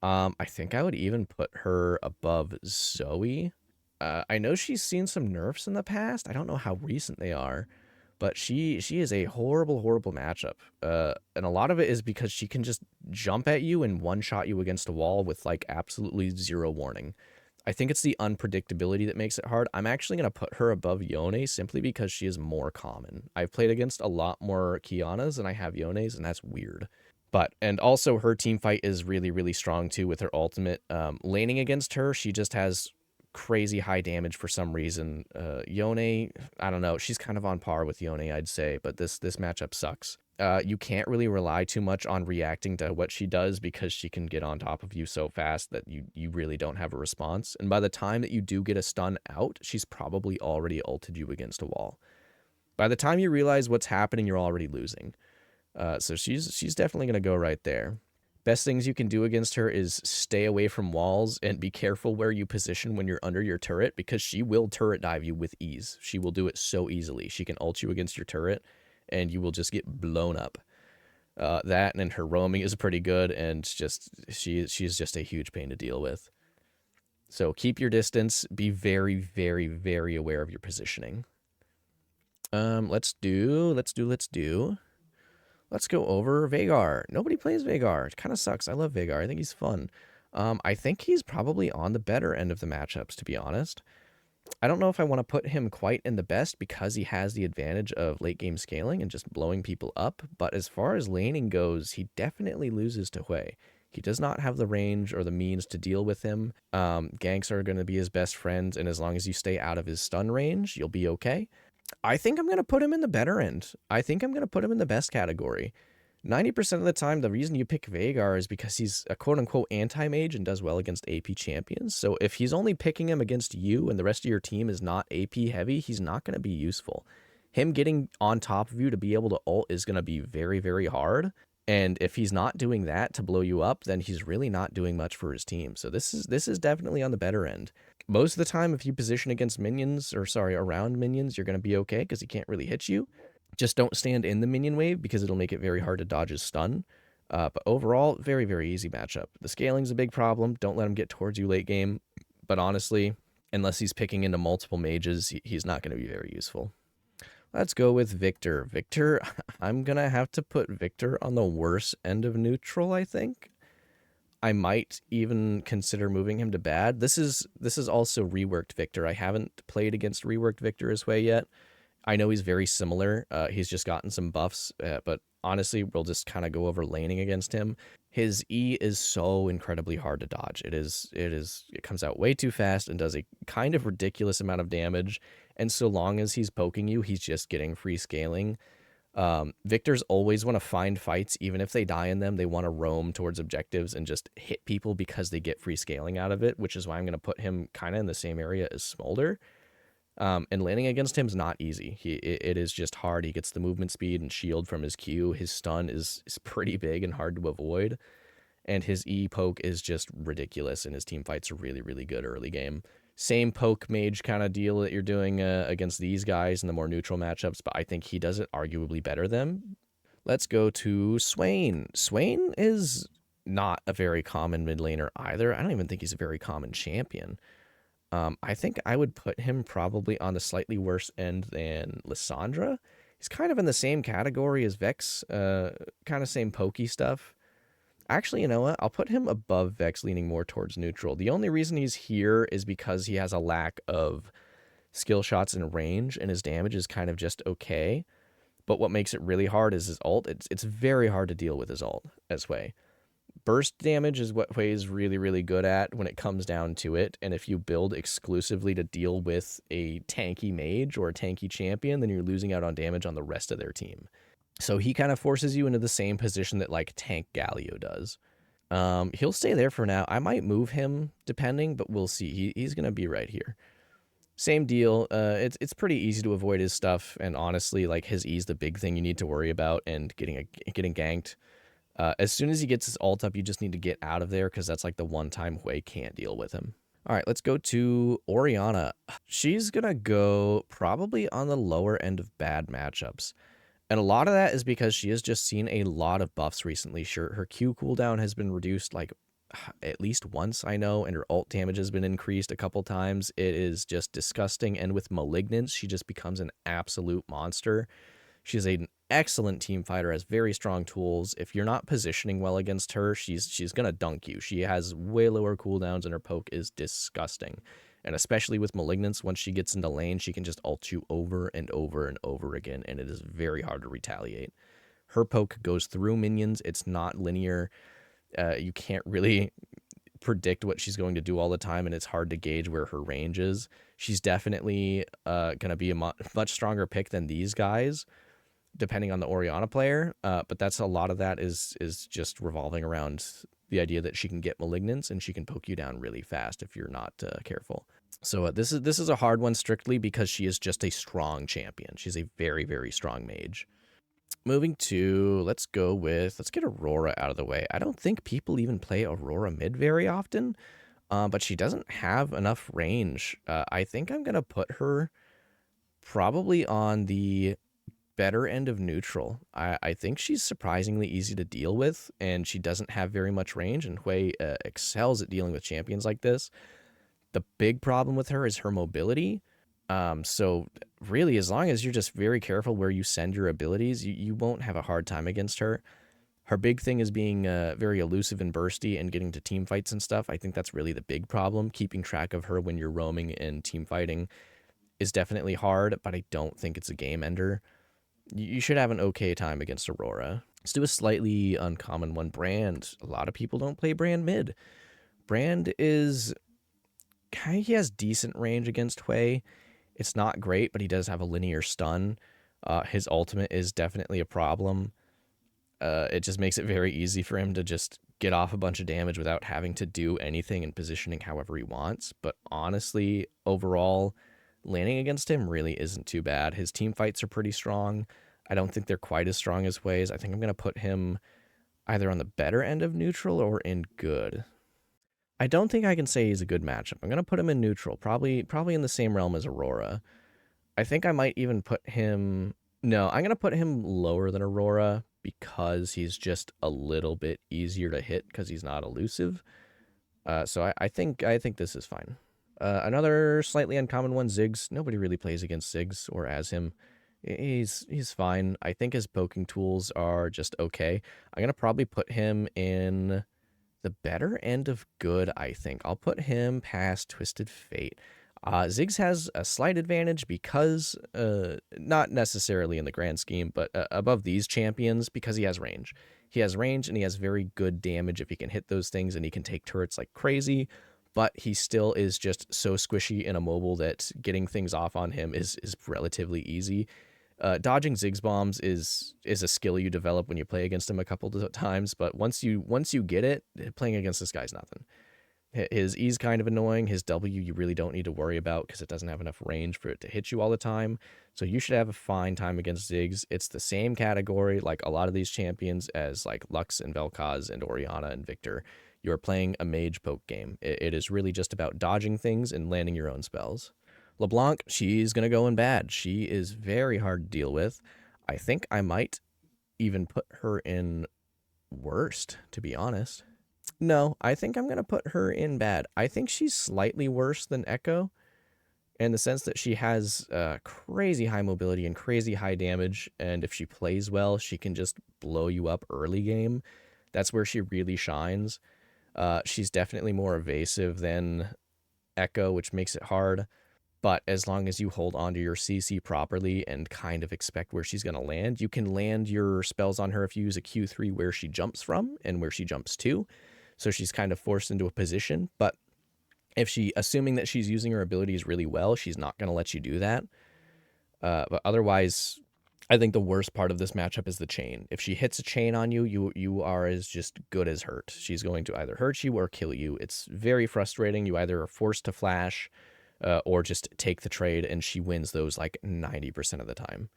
I think I would even put her above Zoe. I know she's seen some nerfs in the past. I don't know how recent they are. But she is a horrible, horrible matchup. And a lot of it is because she can just jump at you and one-shot you against a wall with, like, absolutely zero warning. I think it's the unpredictability that makes it hard. I'm actually going to put her above Yone simply because she is more common. I've played against a lot more Qiyanas than I have Yones, and that's weird. And also her team fight is really, really strong, too, with her ultimate. Laning against her, she just has crazy high damage for some reason. Yone, I don't know. She's kind of on par with Yone, I'd say, but this matchup sucks. You can't really rely too much on reacting to what she does because she can get on top of you so fast that you really don't have a response. And by the time that you do get a stun out, she's probably already ulted you against a wall. By the time you realize what's happening, you're already losing. So she's definitely going to go right there. Best things you can do against her is stay away from walls and be careful where you position when you're under your turret because she will turret dive you with ease. She will do it so easily. She can ult you against your turret and you will just get blown up. That and her roaming is pretty good, and she's just a huge pain to deal with. So keep your distance. Be very, very, very aware of your positioning. Let's go over Veigar. Nobody plays Veigar. It kind of sucks. I love Veigar. I think he's fun. I think he's probably on the better end of the matchups, to be honest. I don't know if I want to put him quite in the best because he has the advantage of late game scaling and just blowing people up, but as far as laning goes, he definitely loses to Hwei. He does not have the range or the means to deal with him. Ganks are going to be his best friends, and as long as you stay out of his stun range, you'll be okay. I think I'm going to put him in the better end. I think I'm going to put him in the best category. 90% of the time, the reason you pick Veigar is because he's a quote-unquote anti-mage and does well against AP champions. So if he's only picking him against you and the rest of your team is not AP heavy, he's not going to be useful. Him getting on top of you to be able to ult is going to be very, very hard. And if he's not doing that to blow you up, then he's really not doing much for his team. So this is definitely on the better end. Most of the time, if you position against minions, around minions, you're going to be okay because he can't really hit you. Just don't stand in the minion wave because it'll make it very hard to dodge his stun. But overall, very, very easy matchup. The scaling's a big problem. Don't let him get towards you late game. But honestly, unless he's picking into multiple mages, he's not going to be very useful. Let's go with Viktor. Viktor, I'm going to have to put Viktor on the worst end of neutral, I think. I might even consider moving him to bad. This is also reworked Viktor. I haven't played against reworked Viktor as Hwei yet. I know he's very similar. He's just gotten some buffs, but honestly, we'll just kind of go over laning against him. His E is so incredibly hard to dodge. It comes out way too fast and does a kind of ridiculous amount of damage. And so long as he's poking you, he's just getting free scaling. Victors always want to find fights, even if they die in them. They want to roam towards objectives and just hit people because they get free scaling out of it, which is why I'm going to put him kind of in the same area as Smolder. And landing against him is not easy. It is just hard. He gets the movement speed and shield from his Q. His stun is pretty big and hard to avoid. And his E poke is just ridiculous, and his team fights are really, really good early game. Same poke mage kind of deal that you're doing against these guys in the more neutral matchups, but I think he does it arguably better than. Let's go to Swain. Swain is not a very common mid laner either. I don't even think he's a very common champion. I think I would put him probably on the slightly worse end than Lissandra. He's kind of in the same category as Vex, kind of same pokey stuff. Actually, you know what? I'll put him above Vex, leaning more towards neutral. The only reason he's here is because he has a lack of skill shots and range, and his damage is kind of just okay. But what makes it really hard is his ult. It's very hard to deal with his ult as Hwei. Burst damage is what Hwei is really, really good at when it comes down to it. And if you build exclusively to deal with a tanky mage or a tanky champion, then you're losing out on damage on the rest of their team. So he kind of forces you into the same position that like tank Galio does. He'll stay there for now. I might move him depending, but we'll see. He's going to be right here. Same deal. It's pretty easy to avoid his stuff. And honestly, like his E's the big thing you need to worry about, and getting ganked. As soon as he gets his ult up, you just need to get out of there because that's like the one time Hwei can't deal with him. All right, let's go to Orianna. She's going to go probably on the lower end of bad matchups. And a lot of that is because she has just seen a lot of buffs recently. Sure, her Q cooldown has been reduced like at least once, I know, and her ult damage has been increased a couple times. It is just disgusting. And with Malignance, she just becomes an absolute monster. She's an excellent team fighter, has very strong tools. If you're not positioning well against her, she's going to dunk you. She has way lower cooldowns, and her poke is disgusting. And especially with Malignance, once she gets into lane, she can just ult you over and over and over again, and it is very hard to retaliate. Her poke goes through minions. It's not linear. You can't really predict what she's going to do all the time, and it's hard to gauge where her range is. She's definitely going to be a much stronger pick than these guys, depending on the Orianna player, but that's a lot of that is just revolving around the idea that she can get Malignance and she can poke you down really fast if you're not careful. So this is a hard one strictly because she is just a strong champion. She's a very, very strong mage. Moving to, let's get Aurora out of the way. I don't think people even play Aurora mid very often, but she doesn't have enough range. I think I'm going to put her probably on the better end of neutral. I think she's surprisingly easy to deal with, and she doesn't have very much range, and Hwei excels at dealing with champions like this. The big problem with her is her mobility. So really, as long as you're just very careful where you send your abilities, you won't have a hard time against her. Her big thing is being very elusive and bursty and getting to team fights and stuff. I think that's really the big problem. Keeping track of her when you're roaming and team fighting is definitely hard, but I don't think it's a game ender. You should have an okay time against Aurora. Let's do a slightly uncommon one. Brand. A lot of people don't play Brand mid. Brand is... he has decent range against Hwei. It's not great, but he does have a linear stun. His ultimate is definitely a problem. It just makes it very easy for him to just get off a bunch of damage without having to do anything and positioning however he wants. But honestly, overall, landing against him really isn't too bad. His team fights are pretty strong. I don't think they're quite as strong as Hwei's. I think I'm going to put him either on the better end of neutral or in good. I don't think I can say he's a good matchup. I'm going to put him in neutral, probably in the same realm as Aurora. I think I might even put him... No, I'm going to put him lower than Aurora because he's just a little bit easier to hit because he's not elusive. So I think this is fine. Another slightly uncommon one, Ziggs. Nobody really plays against Ziggs or as him. He's fine. I think his poking tools are just okay. I'm going to probably put him in the better end of good, I think. I'll put him past Twisted Fate. Ziggs has a slight advantage because, not necessarily in the grand scheme, but above these champions because he has range. He has range and he has very good damage if he can hit those things, and he can take turrets like crazy, but he still is just so squishy and immobile that getting things off on him is relatively easy. Dodging Ziggs bombs is a skill you develop when you play against him a couple of times, but once you get it, playing against this guy's nothing. His E's kind of annoying. His W you really don't need to worry about because it doesn't have enough range for it to hit you all the time. So you should have a fine time against Ziggs. It's the same category like a lot of these champions as like Lux and Velkoz and Orianna and Viktor. You're playing a mage poke game. It is really just about dodging things and landing your own spells. Leblanc, she's going to go in bad. She is very hard to deal with. I think I might even put her in worst, to be honest. No, I think I'm going to put her in bad. I think she's slightly worse than Ekko in the sense that she has crazy high mobility and crazy high damage, and if she plays well, she can just blow you up early game. That's where she really shines. She's definitely more evasive than Ekko, which makes it hard, but as long as you hold onto your CC properly and kind of expect where she's going to land, you can land your spells on her if you use a Q3 where she jumps from and where she jumps to. So she's kind of forced into a position, but if assuming that she's using her abilities really well, she's not going to let you do that. But otherwise, I think the worst part of this matchup is the chain. If she hits a chain on you, you are as just good as hurt. She's going to either hurt you or kill you. It's very frustrating. You either are forced to flash or just take the trade, and she wins those like 90% of the time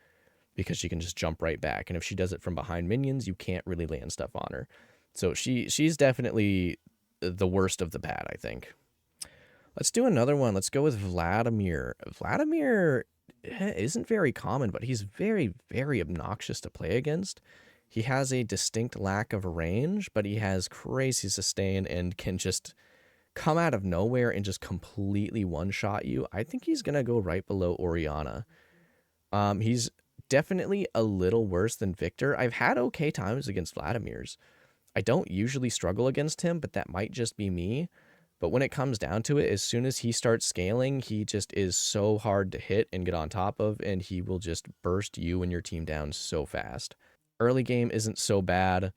because she can just jump right back. And if she does it from behind minions, you can't really land stuff on her. So she's definitely the worst of the bad, I think. Let's do another one. Let's go with Vladimir. Vladimir isn't very common, but he's very, very obnoxious to play against. He has a distinct lack of range, but he has crazy sustain and can just come out of nowhere and just completely one-shot you. I think he's going to go right below Orianna. He's definitely a little worse than Viktor. I've had okay times against Vladimir's. I don't usually struggle against him, but that might just be me. But when it comes down to it, as soon as he starts scaling, he just is so hard to hit and get on top of, and he will just burst you and your team down so fast. Early game isn't so bad.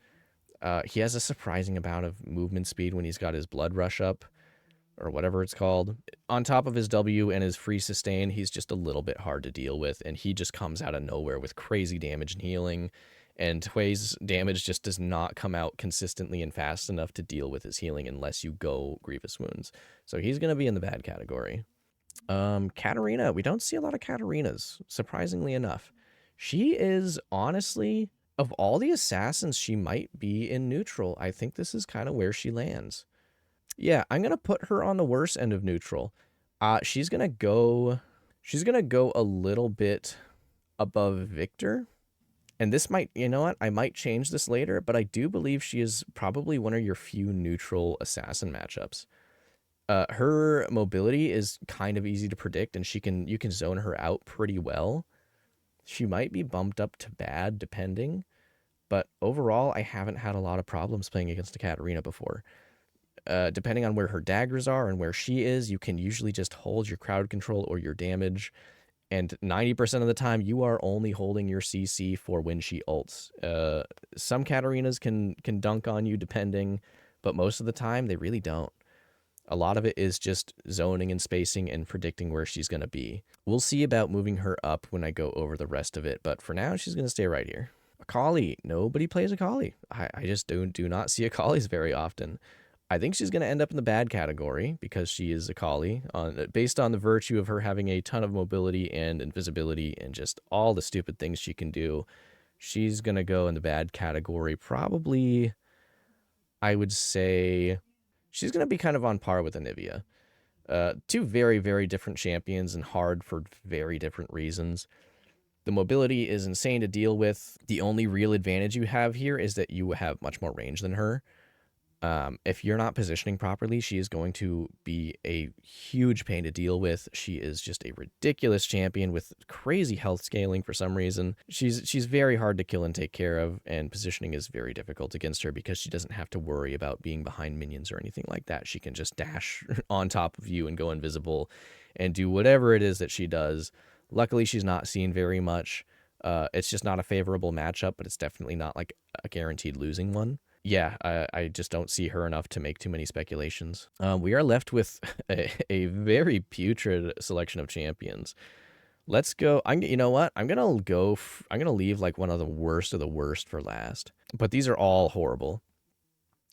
He has a surprising amount of movement speed when he's got his blood rush up, or whatever it's called. On top of his W and his free sustain, he's just a little bit hard to deal with, and he just comes out of nowhere with crazy damage and healing. And Hwei's damage just does not come out consistently and fast enough to deal with his healing unless you go Grievous Wounds. So he's going to be in the bad category. Katarina. We don't see a lot of Katarinas, surprisingly enough. She is, honestly, of all the assassins, she might be in neutral. I think this is kind of where she lands. Yeah, I'm going to put her on the worst end of neutral. She's going to go a little bit above Viktor. And this might, you know what, I might change this later, but I do believe she is probably one of your few neutral assassin matchups. Her mobility is kind of easy to predict, and you can zone her out pretty well. She might be bumped up to bad, depending. But overall, I haven't had a lot of problems playing against a Katarina before. Depending on where her daggers are and where she is, you can usually just hold your crowd control or your damage. And 90% of the time, you are only holding your CC for when she ults. Some Katarinas can dunk on you, depending, but most of the time, they really don't. A lot of it is just zoning and spacing and predicting where she's going to be. We'll see about moving her up when I go over the rest of it, but for now, she's going to stay right here. Akali. Nobody plays Akali. I just do not see Akalis very often. I think she's going to end up in the bad category because she is Akali, based on the virtue of her having a ton of mobility and invisibility and just all the stupid things she can do. She's going to go in the bad category probably, I would say. She's going to be kind of on par with Anivia. Two very, very different champions and hard for very different reasons. The mobility is insane to deal with. The only real advantage you have here is that you have much more range than her. If you're not positioning properly, she is going to be a huge pain to deal with. She is just a ridiculous champion with crazy health scaling for some reason. She's very hard to kill and take care of, and positioning is very difficult against her because she doesn't have to worry about being behind minions or anything like that. She can just dash on top of you and go invisible and do whatever it is that she does. Luckily, she's not seen very much. It's just not a favorable matchup, but it's definitely not like a guaranteed losing one. Yeah, I just don't see her enough to make too many speculations. We are left with a very putrid selection of champions. Let's go. You know what? I'm gonna leave like one of the worst for last. But these are all horrible.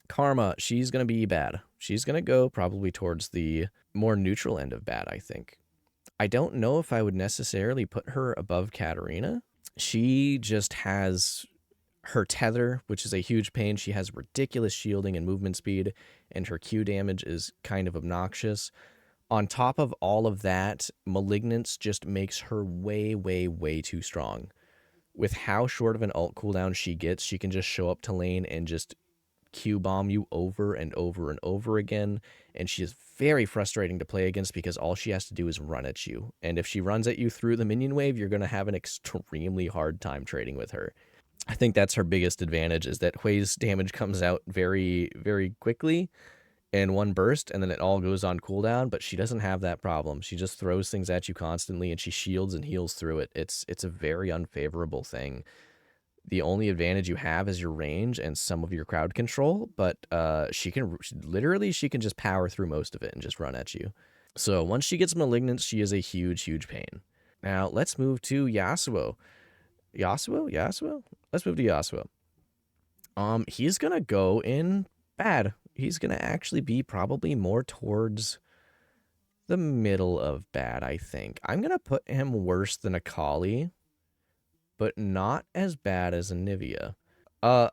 Karma, she's gonna be bad. She's gonna go probably towards the more neutral end of bad, I think. I don't know if I would necessarily put her above Katarina. She just has her tether, which is a huge pain. She has ridiculous shielding and movement speed, and her Q damage is kind of obnoxious. On top of all of that, Malignance just makes her way, way, way too strong. With how short of an ult cooldown she gets, she can just show up to lane and just Q-bomb you over and over and over again, and she is very frustrating to play against because all she has to do is run at you. And if she runs at you through the minion wave, you're going to have an extremely hard time trading with her. I think that's her biggest advantage, is that Hwei's damage comes out very, very quickly in one burst, and then it all goes on cooldown, but she doesn't have that problem. She just throws things at you constantly, and she shields and heals through it. It's a very unfavorable thing. The only advantage you have is your range and some of your crowd control, but she can just power through most of it and just run at you. So once she gets Malignance, she is a huge, huge pain. Now let's move to Yasuo. Yasuo? Let's move to Yasuo. He's gonna go in bad. He's gonna actually be probably more towards the middle of bad, I think. I'm gonna put him worse than Akali, but not as bad as Anivia. A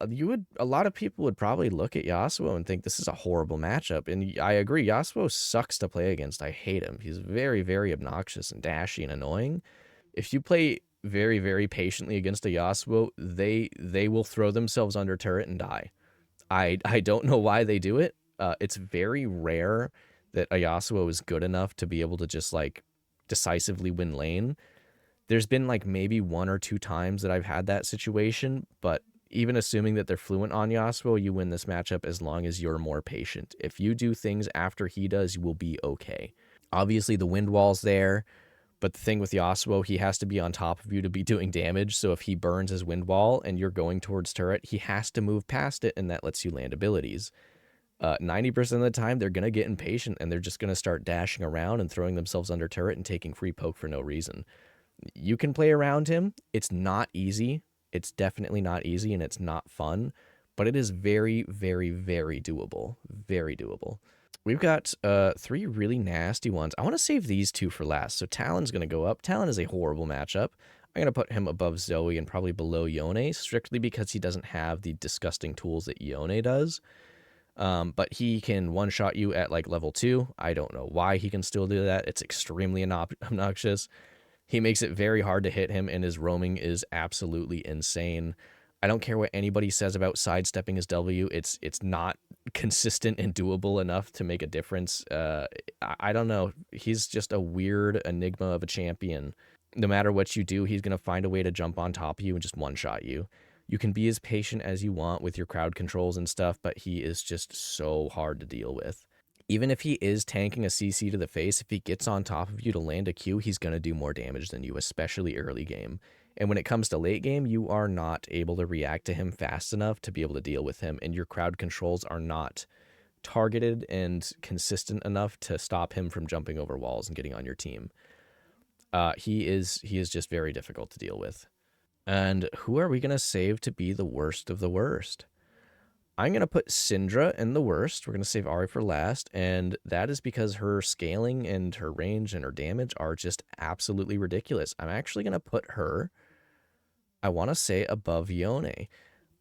lot of people would probably look at Yasuo and think this is a horrible matchup, and I agree. Yasuo sucks to play against. I hate him. He's very, very obnoxious and dashy and annoying. If you play very, very patiently against a Yasuo, they will throw themselves under turret and die. I don't know why they do it. It's very rare that a Yasuo is good enough to be able to just like decisively win lane. There's been like maybe 1 or 2 times that I've had that situation, but even assuming that they're fluent on Yasuo, you win this matchup as long as you're more patient. If you do things after he does, you will be okay. Obviously, the wind wall's there. But the thing with Yasuo, he has to be on top of you to be doing damage. So if he burns his wind wall and you're going towards turret, he has to move past it, and that lets you land abilities. 90% of the time, they're going to get impatient, and they're just going to start dashing around and throwing themselves under turret and taking free poke for no reason. You can play around him. It's not easy. It's definitely not easy, and it's not fun. But it is very, very, very doable. Very doable. We've got 3 really nasty ones. I want to save these 2 for last. So Talon's going to go up. Talon is a horrible matchup. I'm going to put him above Zoe and probably below Yone, strictly because he doesn't have the disgusting tools that Yone does. But he can one-shot you at like level 2. I don't know why he can still do that. It's extremely obnoxious. He makes it very hard to hit him, and his roaming is absolutely insane. I don't care what anybody says about sidestepping his W. It's not consistent and doable enough to make a difference. I don't know. He's just a weird enigma of a champion. No matter what you do, he's going to find a way to jump on top of you and just one-shot you. You can be as patient as you want with your crowd controls and stuff, but he is just so hard to deal with. Even if he is tanking a CC to the face, if he gets on top of you to land a Q, he's going to do more damage than you, especially early game. And when it comes to late game, you are not able to react to him fast enough to be able to deal with him, and your crowd controls are not targeted and consistent enough to stop him from jumping over walls and getting on your team. He is just very difficult to deal with. And who are we going to save to be the worst of the worst? I'm going to put Syndra in the worst. We're going to save Ahri for last, and that is because her scaling and her range and her damage are just absolutely ridiculous. I'm actually going to put her, I want to say, above Yone.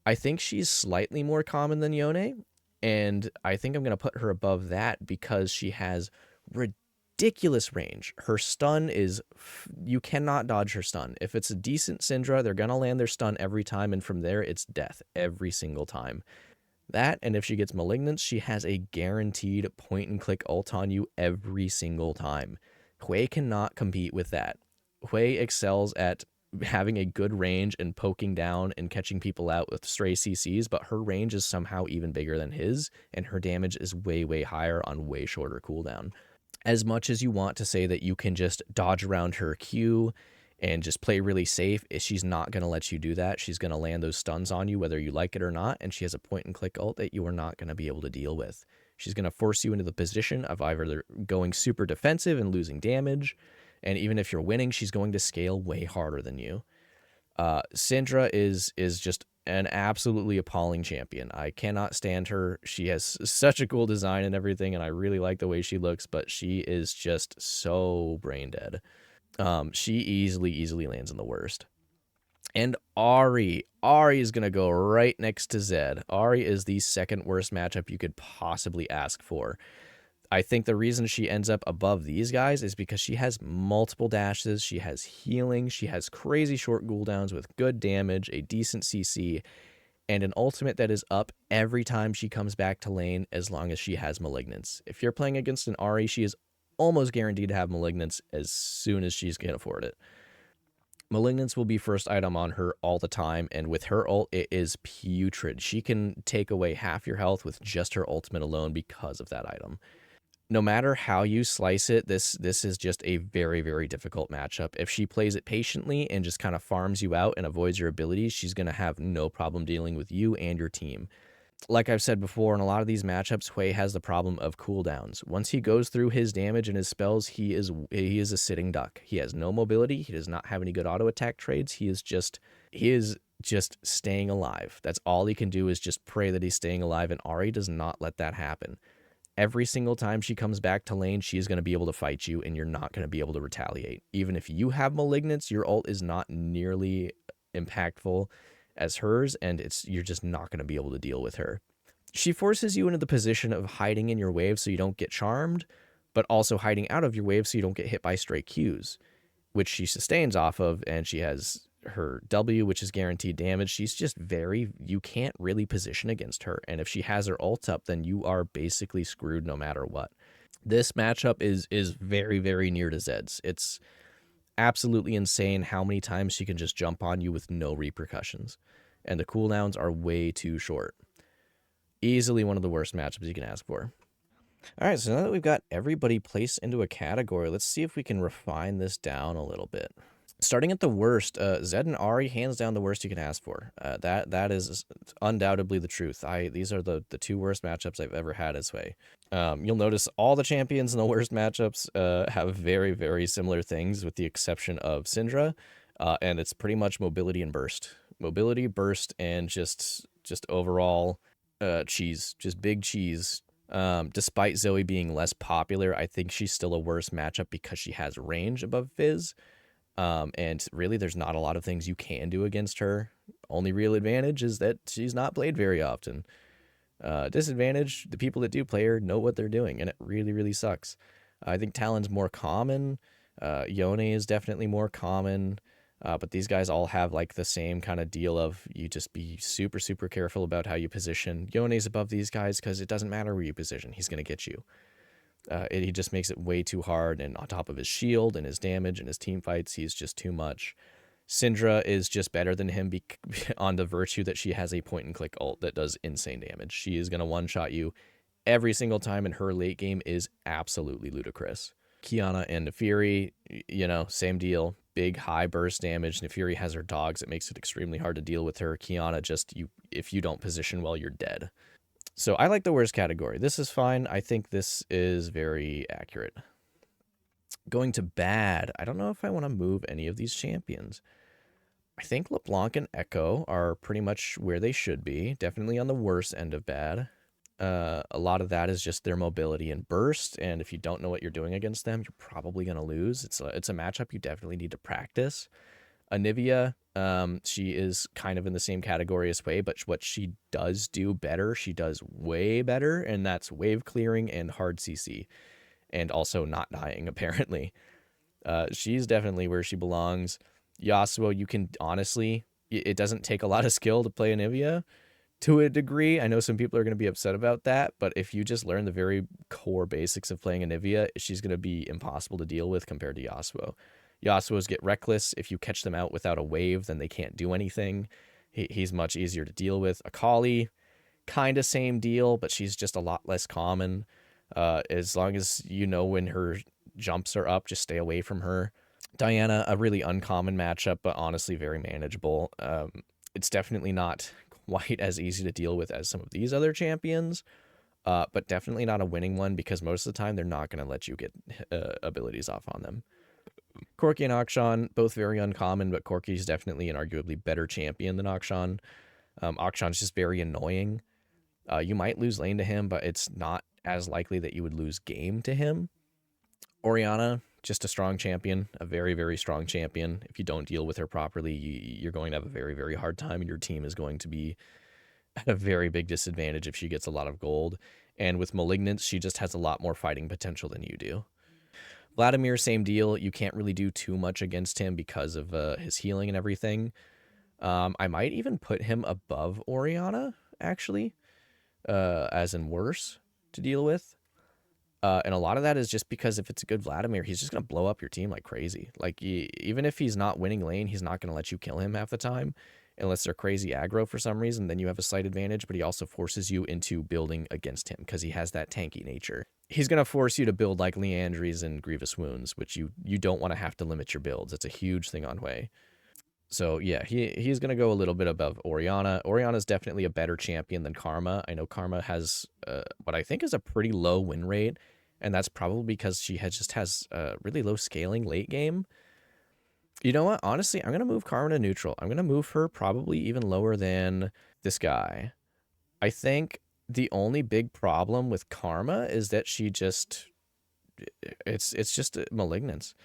I think she's slightly more common than Yone, and I think I'm going to put her above that because she has ridiculous range. Her stun is, you cannot dodge her stun. If it's a decent Syndra, they're going to land their stun every time, and from there, it's death every single time. That, and if she gets Malignance, she has a guaranteed point-and-click ult on you every single time. Hwei cannot compete with that. Hwei excels at having a good range and poking down and catching people out with stray CCs, but her range is somehow even bigger than his, and her damage is way, way higher on way shorter cooldown. As much as you want to say that you can just dodge around her Q and just play really safe, she's not going to let you do that. She's going to land those stuns on you whether you like it or not, and she has a point-and-click ult that you are not going to be able to deal with. She's going to force you into the position of either going super defensive and losing damage, and even if you're winning, she's going to scale way harder than you. Syndra is just an absolutely appalling champion. I cannot stand her. She has such a cool design and everything, and I really like the way she looks, but she is just so brain dead. She easily lands in the worst. And Ahri is going to go right next to Zed. Ahri is the second worst matchup you could possibly ask for. I think the reason she ends up above these guys is because she has multiple dashes, she has healing, she has crazy short cooldowns with good damage, a decent CC, and an ultimate that is up every time she comes back to lane as long as she has Malignance. If you're playing against an Ahri, she is almost guaranteed to have Malignance as soon as she can afford it. Malignance will be first item on her all the time, and with her ult, it is putrid. She can take away half your health with just her ultimate alone because of that item. No matter how you slice it, this is just a very, very difficult matchup. If she plays it patiently and just kind of farms you out and avoids your abilities, she's going to have no problem dealing with you and your team. Like I've said before, in a lot of these matchups, Hwei has the problem of cooldowns. Once he goes through his damage and his spells, he is a sitting duck. He has no mobility. He does not have any good auto attack trades. He is just staying alive. That's all he can do, is just pray that he's staying alive, and Ahri does not let that happen. Every single time she comes back to lane, she is going to be able to fight you, and you're not going to be able to retaliate. Even if you have Malignance, your ult is not nearly impactful as hers, and you're just not going to be able to deal with her. She forces you into the position of hiding in your wave so you don't get charmed, but also hiding out of your wave so you don't get hit by stray Qs, which she sustains off of, and she has her W, which is guaranteed damage. She's just you can't really position against her, and if she has her ult up, then you are basically screwed no matter what. This matchup is very, very near to Zed's. It's absolutely insane how many times she can just jump on you with no repercussions, and the cooldowns are way too short. Easily one of the worst matchups you can ask for. All right, so now that we've got everybody placed into a category, let's see if we can refine this down a little bit. Starting at the worst, Zed and Ahri, hands down the worst you can ask for. That is undoubtedly the truth. These are the two worst matchups I've ever had as Hwei. You'll notice all the champions in the worst matchups have very, very similar things, with the exception of Syndra, and it's pretty much mobility and burst. Mobility, burst, and just overall cheese, just big cheese. Despite Zoe being less popular, I think she's still a worse matchup because she has range above Fizz. And really, there's not a lot of things you can do against her. Only real advantage is that she's not played very often. Disadvantage, the people that do play her know what they're doing, and it really, really sucks. I think Talon's more common. Yone is definitely more common. But these guys all have like the same kind of deal of you just be super, super careful about how you position. Yone's above these guys because it doesn't matter where you position. He's going to get you. He just makes it way too hard. And on top of his shield and his damage and his team fights, he's just too much. Syndra is just better than him on the virtue that she has a point-and-click ult that does insane damage. She is going to one-shot you every single time, and her late game is absolutely ludicrous. Qiyana and Nafiri, same deal. Big, high burst damage. Nafiri has her dogs. It makes it extremely hard to deal with her. Qiyana, if you don't position well, you're dead. So I like the worst category. This is fine. I think this is very accurate. Going to bad, I don't know if I want to move any of these champions. I think Leblanc and Ekko are pretty much where they should be. Definitely on the worst end of bad. A lot of that is just their mobility and burst, and if you don't know what you're doing against them, you're probably going to lose. It's a matchup you definitely need to practice. Anivia, she is kind of in the same category as Hwei, but what she does do better, she does way better, and that's wave clearing and hard CC, and also not dying, apparently. She's definitely where she belongs. Yasuo, you can honestly, it doesn't take a lot of skill to play Anivia. To a degree, I know some people are going to be upset about that, but if you just learn the very core basics of playing Anivia, she's going to be impossible to deal with compared to Yasuo. Yasuo's get reckless. If you catch them out without a wave, then they can't do anything. He's much easier to deal with. Akali, kind of same deal, but she's just a lot less common. As long as you know when her jumps are up, just stay away from her. Diana, a really uncommon matchup, but honestly very manageable. It's definitely not quite as easy to deal with as some of these other champions, but definitely not a winning one because most of the time they're not going to let you get abilities off on them. Corki and Akshan, both very uncommon, but Corki is definitely an arguably better champion than Akshan. Akshan's just very annoying. You might lose lane to him, but it's not as likely that you would lose game to him. Orianna, just a strong champion, a very, very strong champion. If you don't deal with her properly, you're going to have a very, very hard time, and your team is going to be at a very big disadvantage if she gets a lot of gold. And with Malignance, she just has a lot more fighting potential than you do. Vladimir, same deal. You can't really do too much against him because of his healing and everything. I might even put him above Orianna, actually, as in worse to deal with. And a lot of that is just because if it's a good Vladimir, he's just going to blow up your team like crazy. Like, even if he's not winning lane, he's not going to let you kill him half the time. Unless they're crazy aggro for some reason, then you have a slight advantage, but he also forces you into building against him because he has that tanky nature. He's going to force you to build like Liandry's and Grievous Wounds, which you don't want to have to limit your builds. It's a huge thing on Hwei. So yeah, he's going to go a little bit above Orianna. Orianna's definitely a better champion than Karma. I know Karma has what I think is a pretty low win rate, and that's probably because she has really low scaling late game. You know what? Honestly, I'm going to move Karma to neutral. I'm going to move her probably even lower than this guy. I think the only big problem with Karma is that she just... It's just Malignance.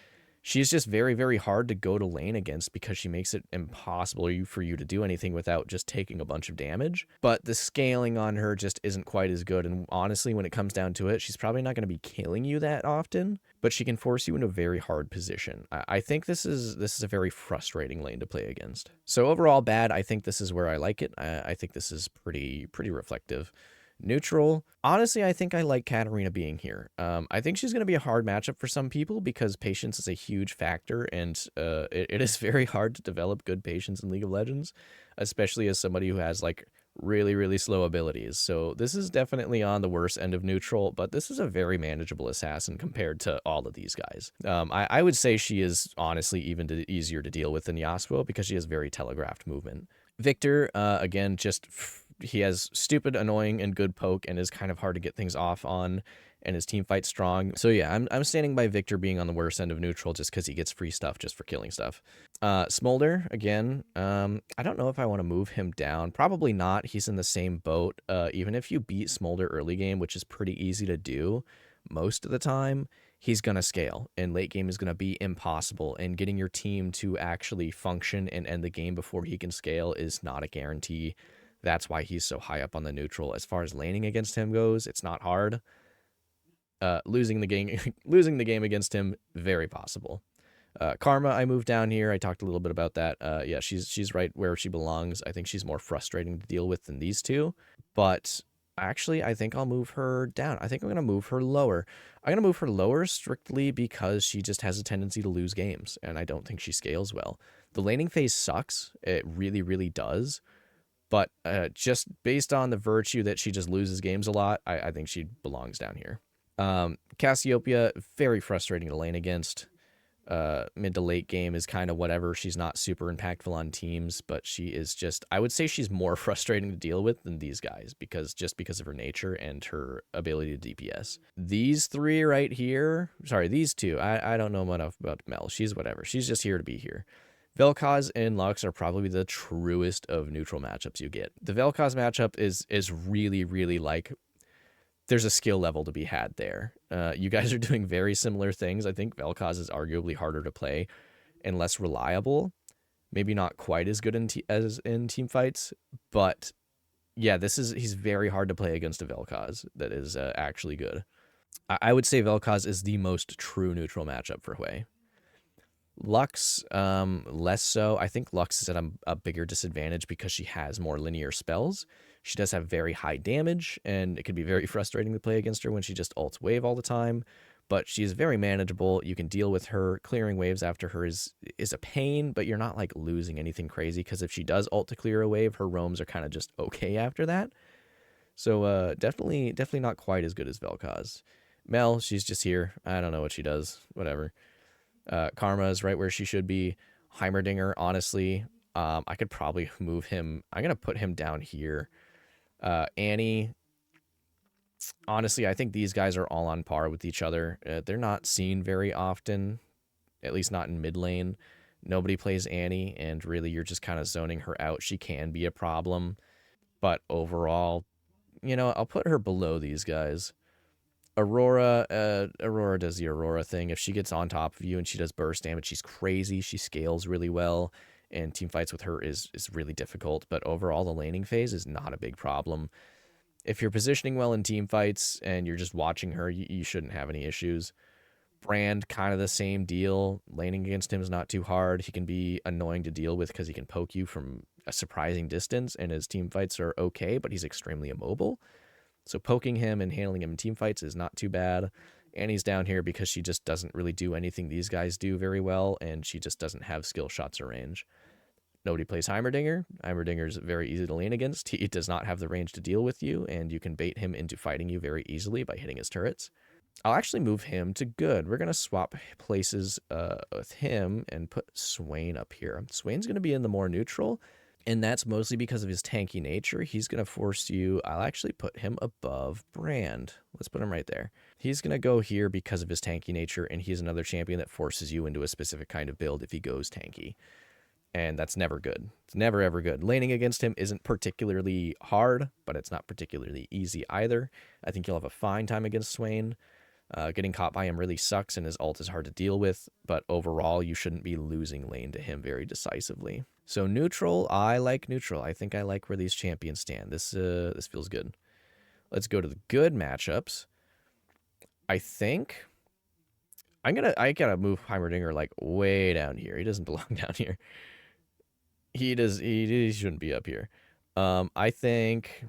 She's just very, very hard to go to lane against because she makes it impossible for you to do anything without just taking a bunch of damage. But the scaling on her just isn't quite as good. And honestly, when it comes down to it, she's probably not going to be killing you that often, but she can force you into a very hard position. I think this is a very frustrating lane to play against. So overall, bad. I think this is where I like it. I think this is pretty reflective. Neutral. Honestly, I think I like Katarina being here. I think she's going to be a hard matchup for some people because patience is a huge factor, and it is very hard to develop good patience in League of Legends, especially as somebody who has like really, really slow abilities. So this is definitely on the worst end of neutral, but this is a very manageable assassin compared to all of these guys. I would say she is honestly even easier to deal with than Yasuo because she has very telegraphed movement. Viktor, again, just... he has stupid, annoying, and good poke and is kind of hard to get things off on, and his team fight's strong. So yeah, I'm standing by Viktor being on the worst end of neutral just because he gets free stuff just for killing stuff. Smolder, again, I don't know if I want to move him down. Probably not. He's in the same boat. Even if you beat Smolder early game, which is pretty easy to do most of the time, he's going to scale, and late game is going to be impossible, and getting your team to actually function and end the game before he can scale is not a guarantee. That's why he's so high up on the neutral. As far as laning against him goes, it's not hard. Losing the game against him, very possible. Karma, I moved down here. I talked a little bit about that. Yeah, she's right where she belongs. I think she's more frustrating to deal with than these two. But actually, I think I'll move her down. I think I'm going to move her lower. I'm going to move her lower strictly because she just has a tendency to lose games, and I don't think she scales well. The laning phase sucks. It really, really does. But just based on the virtue that she just loses games a lot, I think she belongs down here. Cassiopeia, very frustrating to lane against. Mid to late game is kind of whatever. She's not super impactful on teams, but she is just, I would say she's more frustrating to deal with than these guys because of her nature and her ability to DPS. These three right here, sorry, these two, I don't know enough about Mel. She's whatever. She's just here to be here. Velkoz and Lux are probably the truest of neutral matchups you get. The Velkoz matchup is really, really like, there's a skill level to be had there. You guys are doing very similar things. I think Velkoz is arguably harder to play and less reliable. Maybe not quite as good as in team fights, but yeah, he's very hard to play against a Velkoz that is actually good. I would say Velkoz is the most true neutral matchup for Hwei. Lux, less so. I think Lux is at a bigger disadvantage because she has more linear spells. She does have very high damage, and it can be very frustrating to play against her when she just ults wave all the time. But she is very manageable. You can deal with her. Clearing waves after her is a pain, but you're not like losing anything crazy because if she does ult to clear a wave, her roams are kind of just okay after that. So definitely not quite as good as Velkoz. Mel, she's just here. I don't know what she does. Whatever. Karma is right where she should be. Heimerdinger, honestly, I could probably move him. I'm going to put him down here. Annie, honestly, I think these guys are all on par with each other. They're not seen very often, at least not in mid lane. Nobody plays Annie, and really you're just kind of zoning her out. She can be a problem, but overall, I'll put her below these guys. Aurora does the Aurora thing. If she gets on top of you and she does burst damage, she's crazy. She scales really well, and team fights with her is really difficult. But overall, the laning phase is not a big problem. If you're positioning well in team fights and you're just watching her, you shouldn't have any issues. Brand, kind of the same deal. Laning against him is not too hard. He can be annoying to deal with because he can poke you from a surprising distance, and his team fights are okay, but he's extremely immobile. So poking him and handling him in team fights is not too bad. Annie's down here because she just doesn't really do anything these guys do very well, and she just doesn't have skill shots or range. Nobody plays Heimerdinger. Heimerdinger is very easy to lane against. He does not have the range to deal with you, and you can bait him into fighting you very easily by hitting his turrets. I'll actually move him to good. We're going to swap places with him and put Swain up here. Swain's going to be in the more neutral, and that's mostly because of his tanky nature. He's going to force you. I'll actually put him above Brand. Let's put him right there. He's going to go here because of his tanky nature, and he's another champion that forces you into a specific kind of build if he goes tanky. And that's never good. It's never, ever good. Laning against him isn't particularly hard, but it's not particularly easy either. I think you'll have a fine time against Swain. Getting caught by him really sucks, and his ult is hard to deal with, but overall, you shouldn't be losing lane to him very decisively. So neutral, I like neutral. I think I like where these champions stand. This feels good. Let's go to the good matchups. I think I gotta move Heimerdinger like way down here. He doesn't belong down here. He shouldn't be up here. I think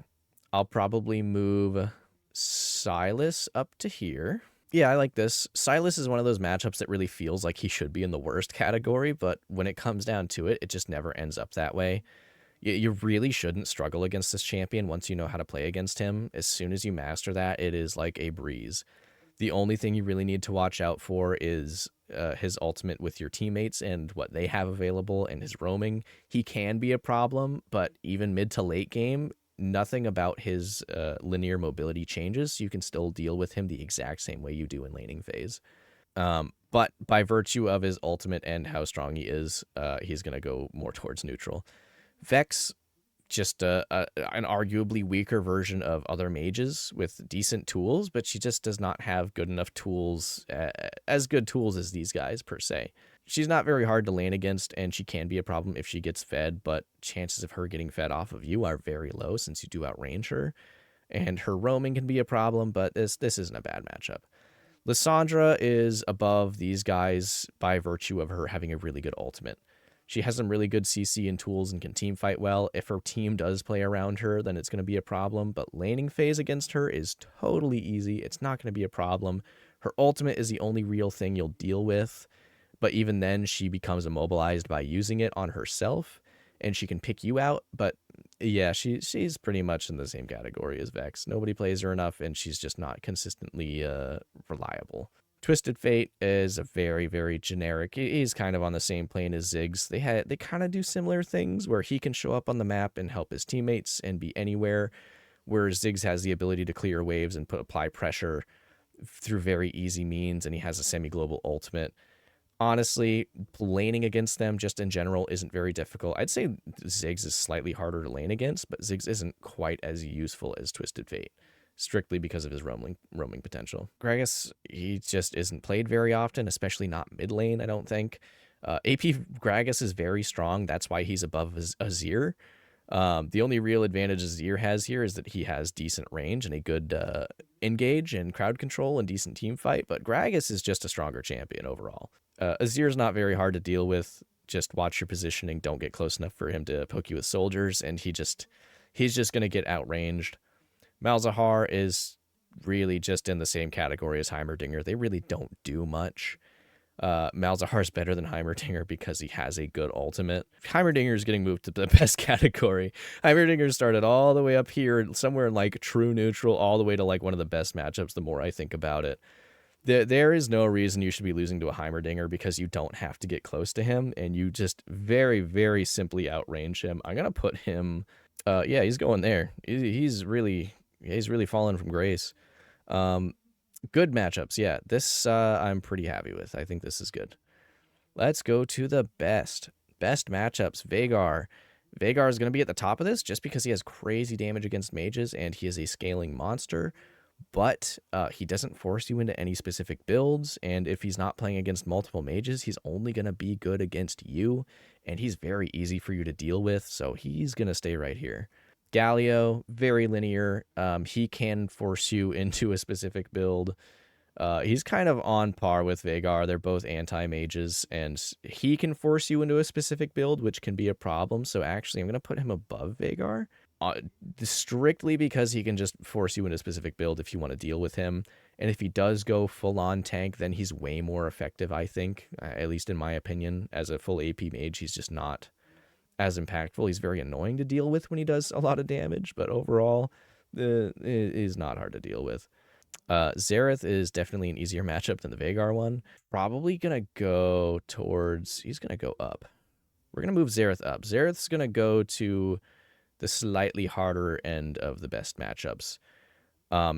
I'll probably move Sylas up to here. Yeah, I like this. Sylas is one of those matchups that really feels like he should be in the worst category, but when it comes down to it, it just never ends up that way. You really shouldn't struggle against this champion once you know how to play against him. As soon as you master that, it is like a breeze. The only thing you really need to watch out for is his ultimate with your teammates and what they have available and his roaming. He can be a problem, but even mid to late game, nothing about his linear mobility changes, so you can still deal with him the exact same way you do in laning phase. But by virtue of his ultimate and how strong he is, he's going to go more towards neutral. Vex, just an arguably weaker version of other mages with decent tools, but she just does not have good enough tools, as good tools as these guys per se. She's not very hard to lane against, and she can be a problem if she gets fed, but chances of her getting fed off of you are very low since you do outrange her. And her roaming can be a problem, but this isn't a bad matchup. Lissandra is above these guys by virtue of her having a really good ultimate. She has some really good CC and tools and can team fight well. If her team does play around her, then it's going to be a problem. But laning phase against her is totally easy. It's not going to be a problem. Her ultimate is the only real thing you'll deal with. But even then, she becomes immobilized by using it on herself. And she can pick you out. But yeah, she's pretty much in the same category as Vex. Nobody plays her enough, and she's just not consistently reliable. Twisted Fate is a very, very generic. He's kind of on the same plane as Ziggs. They kind of do similar things where he can show up on the map and help his teammates and be anywhere, where Ziggs has the ability to clear waves and apply pressure through very easy means, and he has a semi-global ultimate. Honestly, laning against them just in general isn't very difficult. I'd say Ziggs is slightly harder to lane against, but Ziggs isn't quite as useful as Twisted Fate, strictly because of his roaming potential. Gragas, he just isn't played very often, especially not mid lane, I don't think. AP Gragas is very strong. That's why he's above Azir. The only real advantage Azir has here is that he has decent range and a good engage and crowd control and decent team fight, but Gragas is just a stronger champion overall. Azir's not very hard to deal with. Just watch your positioning. Don't get close enough for him to poke you with soldiers, and he's just going to get outranged. Malzahar is really just in the same category as Heimerdinger. They really don't do much. Malzahar's better than Heimerdinger because he has a good ultimate. Heimerdinger is getting moved to the best category. Heimerdinger started all the way up here, somewhere in like true neutral, all the way to like one of the best matchups the more I think about it. There is no reason you should be losing to a Heimerdinger because you don't have to get close to him, and you just very, very simply outrange him. I'm going to put him... yeah, he's going there. He's really fallen from grace. Good matchups, yeah. This I'm pretty happy with. I think this is good. Let's go to the best matchups. Veigar. Veigar is going to be at the top of this just because he has crazy damage against mages and he is a scaling monster. But he doesn't force you into any specific builds, and if he's not playing against multiple mages, he's only going to be good against you, and he's very easy for you to deal with, so he's going to stay right here. Galio, very linear. He can force you into a specific build. He's kind of on par with Veigar. They're both anti-mages, and he can force you into a specific build, which can be a problem, so actually I'm going to put him above Veigar. Strictly because he can just force you into a specific build if you want to deal with him. And if he does go full-on tank, then he's way more effective, I think. At least in my opinion. As a full AP mage, he's just not as impactful. He's very annoying to deal with when he does a lot of damage, but overall, it is not hard to deal with. Xerath is definitely an easier matchup than the Veigar one. Probably going to go towards... He's going to go up. We're going to move Xerath up. Xerath's going to go to the slightly harder end of the best matchups,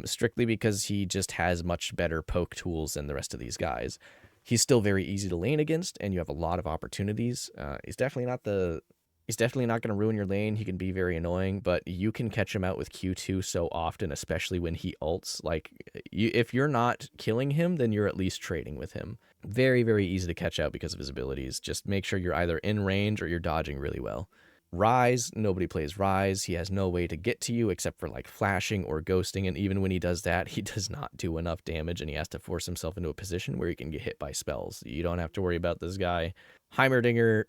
strictly because he just has much better poke tools than the rest of these guys. He's still very easy to lane against, and you have a lot of opportunities. He's definitely not going to ruin your lane. He can be very annoying, but you can catch him out with Q2 so often, especially when he ults. Like, if you're not killing him, then you're at least trading with him. Very, very easy to catch out because of his abilities. Just make sure you're either in range or you're dodging really well. Ryze, nobody plays Ryze. He has no way to get to you except for like flashing or ghosting, and even when he does that, he does not do enough damage, and he has to force himself into a position where he can get hit by spells. You don't have to worry about this guy. Heimerdinger,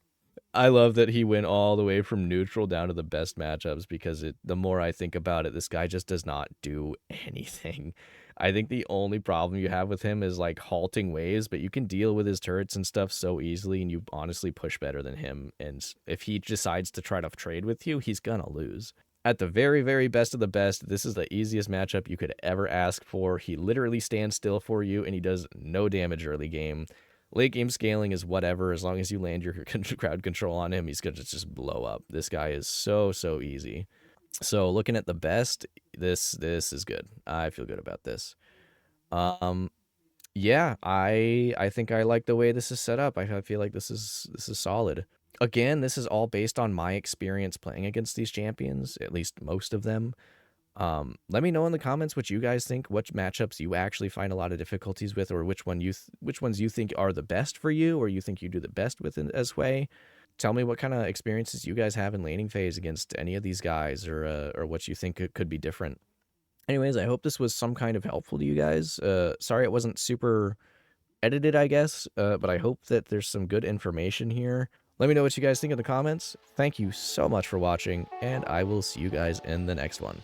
I love that he went all the way from neutral down to the best matchups because the more I think about it, this guy just does not do anything. I think the only problem you have with him is like halting waves, but you can deal with his turrets and stuff so easily, and you honestly push better than him. And if he decides to try to trade with you, he's gonna lose. At the very, very best of the best, this is the easiest matchup you could ever ask for. He literally stands still for you, and he does no damage early game. Late game scaling is whatever. As long as you land your crowd control on him, he's gonna just blow up. This guy is so easy. So looking at the best, this is good. I feel good about this. Yeah, I think I like the way this is set up. I feel like this is solid. Again, this is all based on my experience playing against these champions, at least most of them. Let me know in the comments what you guys think, which matchups you actually find a lot of difficulties with, or which ones you think are the best for you, or you think you do the best with as Hwei. Tell me what kind of experiences you guys have in laning phase against any of these guys, or what you think could be different. Anyways, I hope this was some kind of helpful to you guys. Sorry it wasn't super edited, I guess, but I hope that there's some good information here. Let me know what you guys think in the comments. Thank you so much for watching, and I will see you guys in the next one.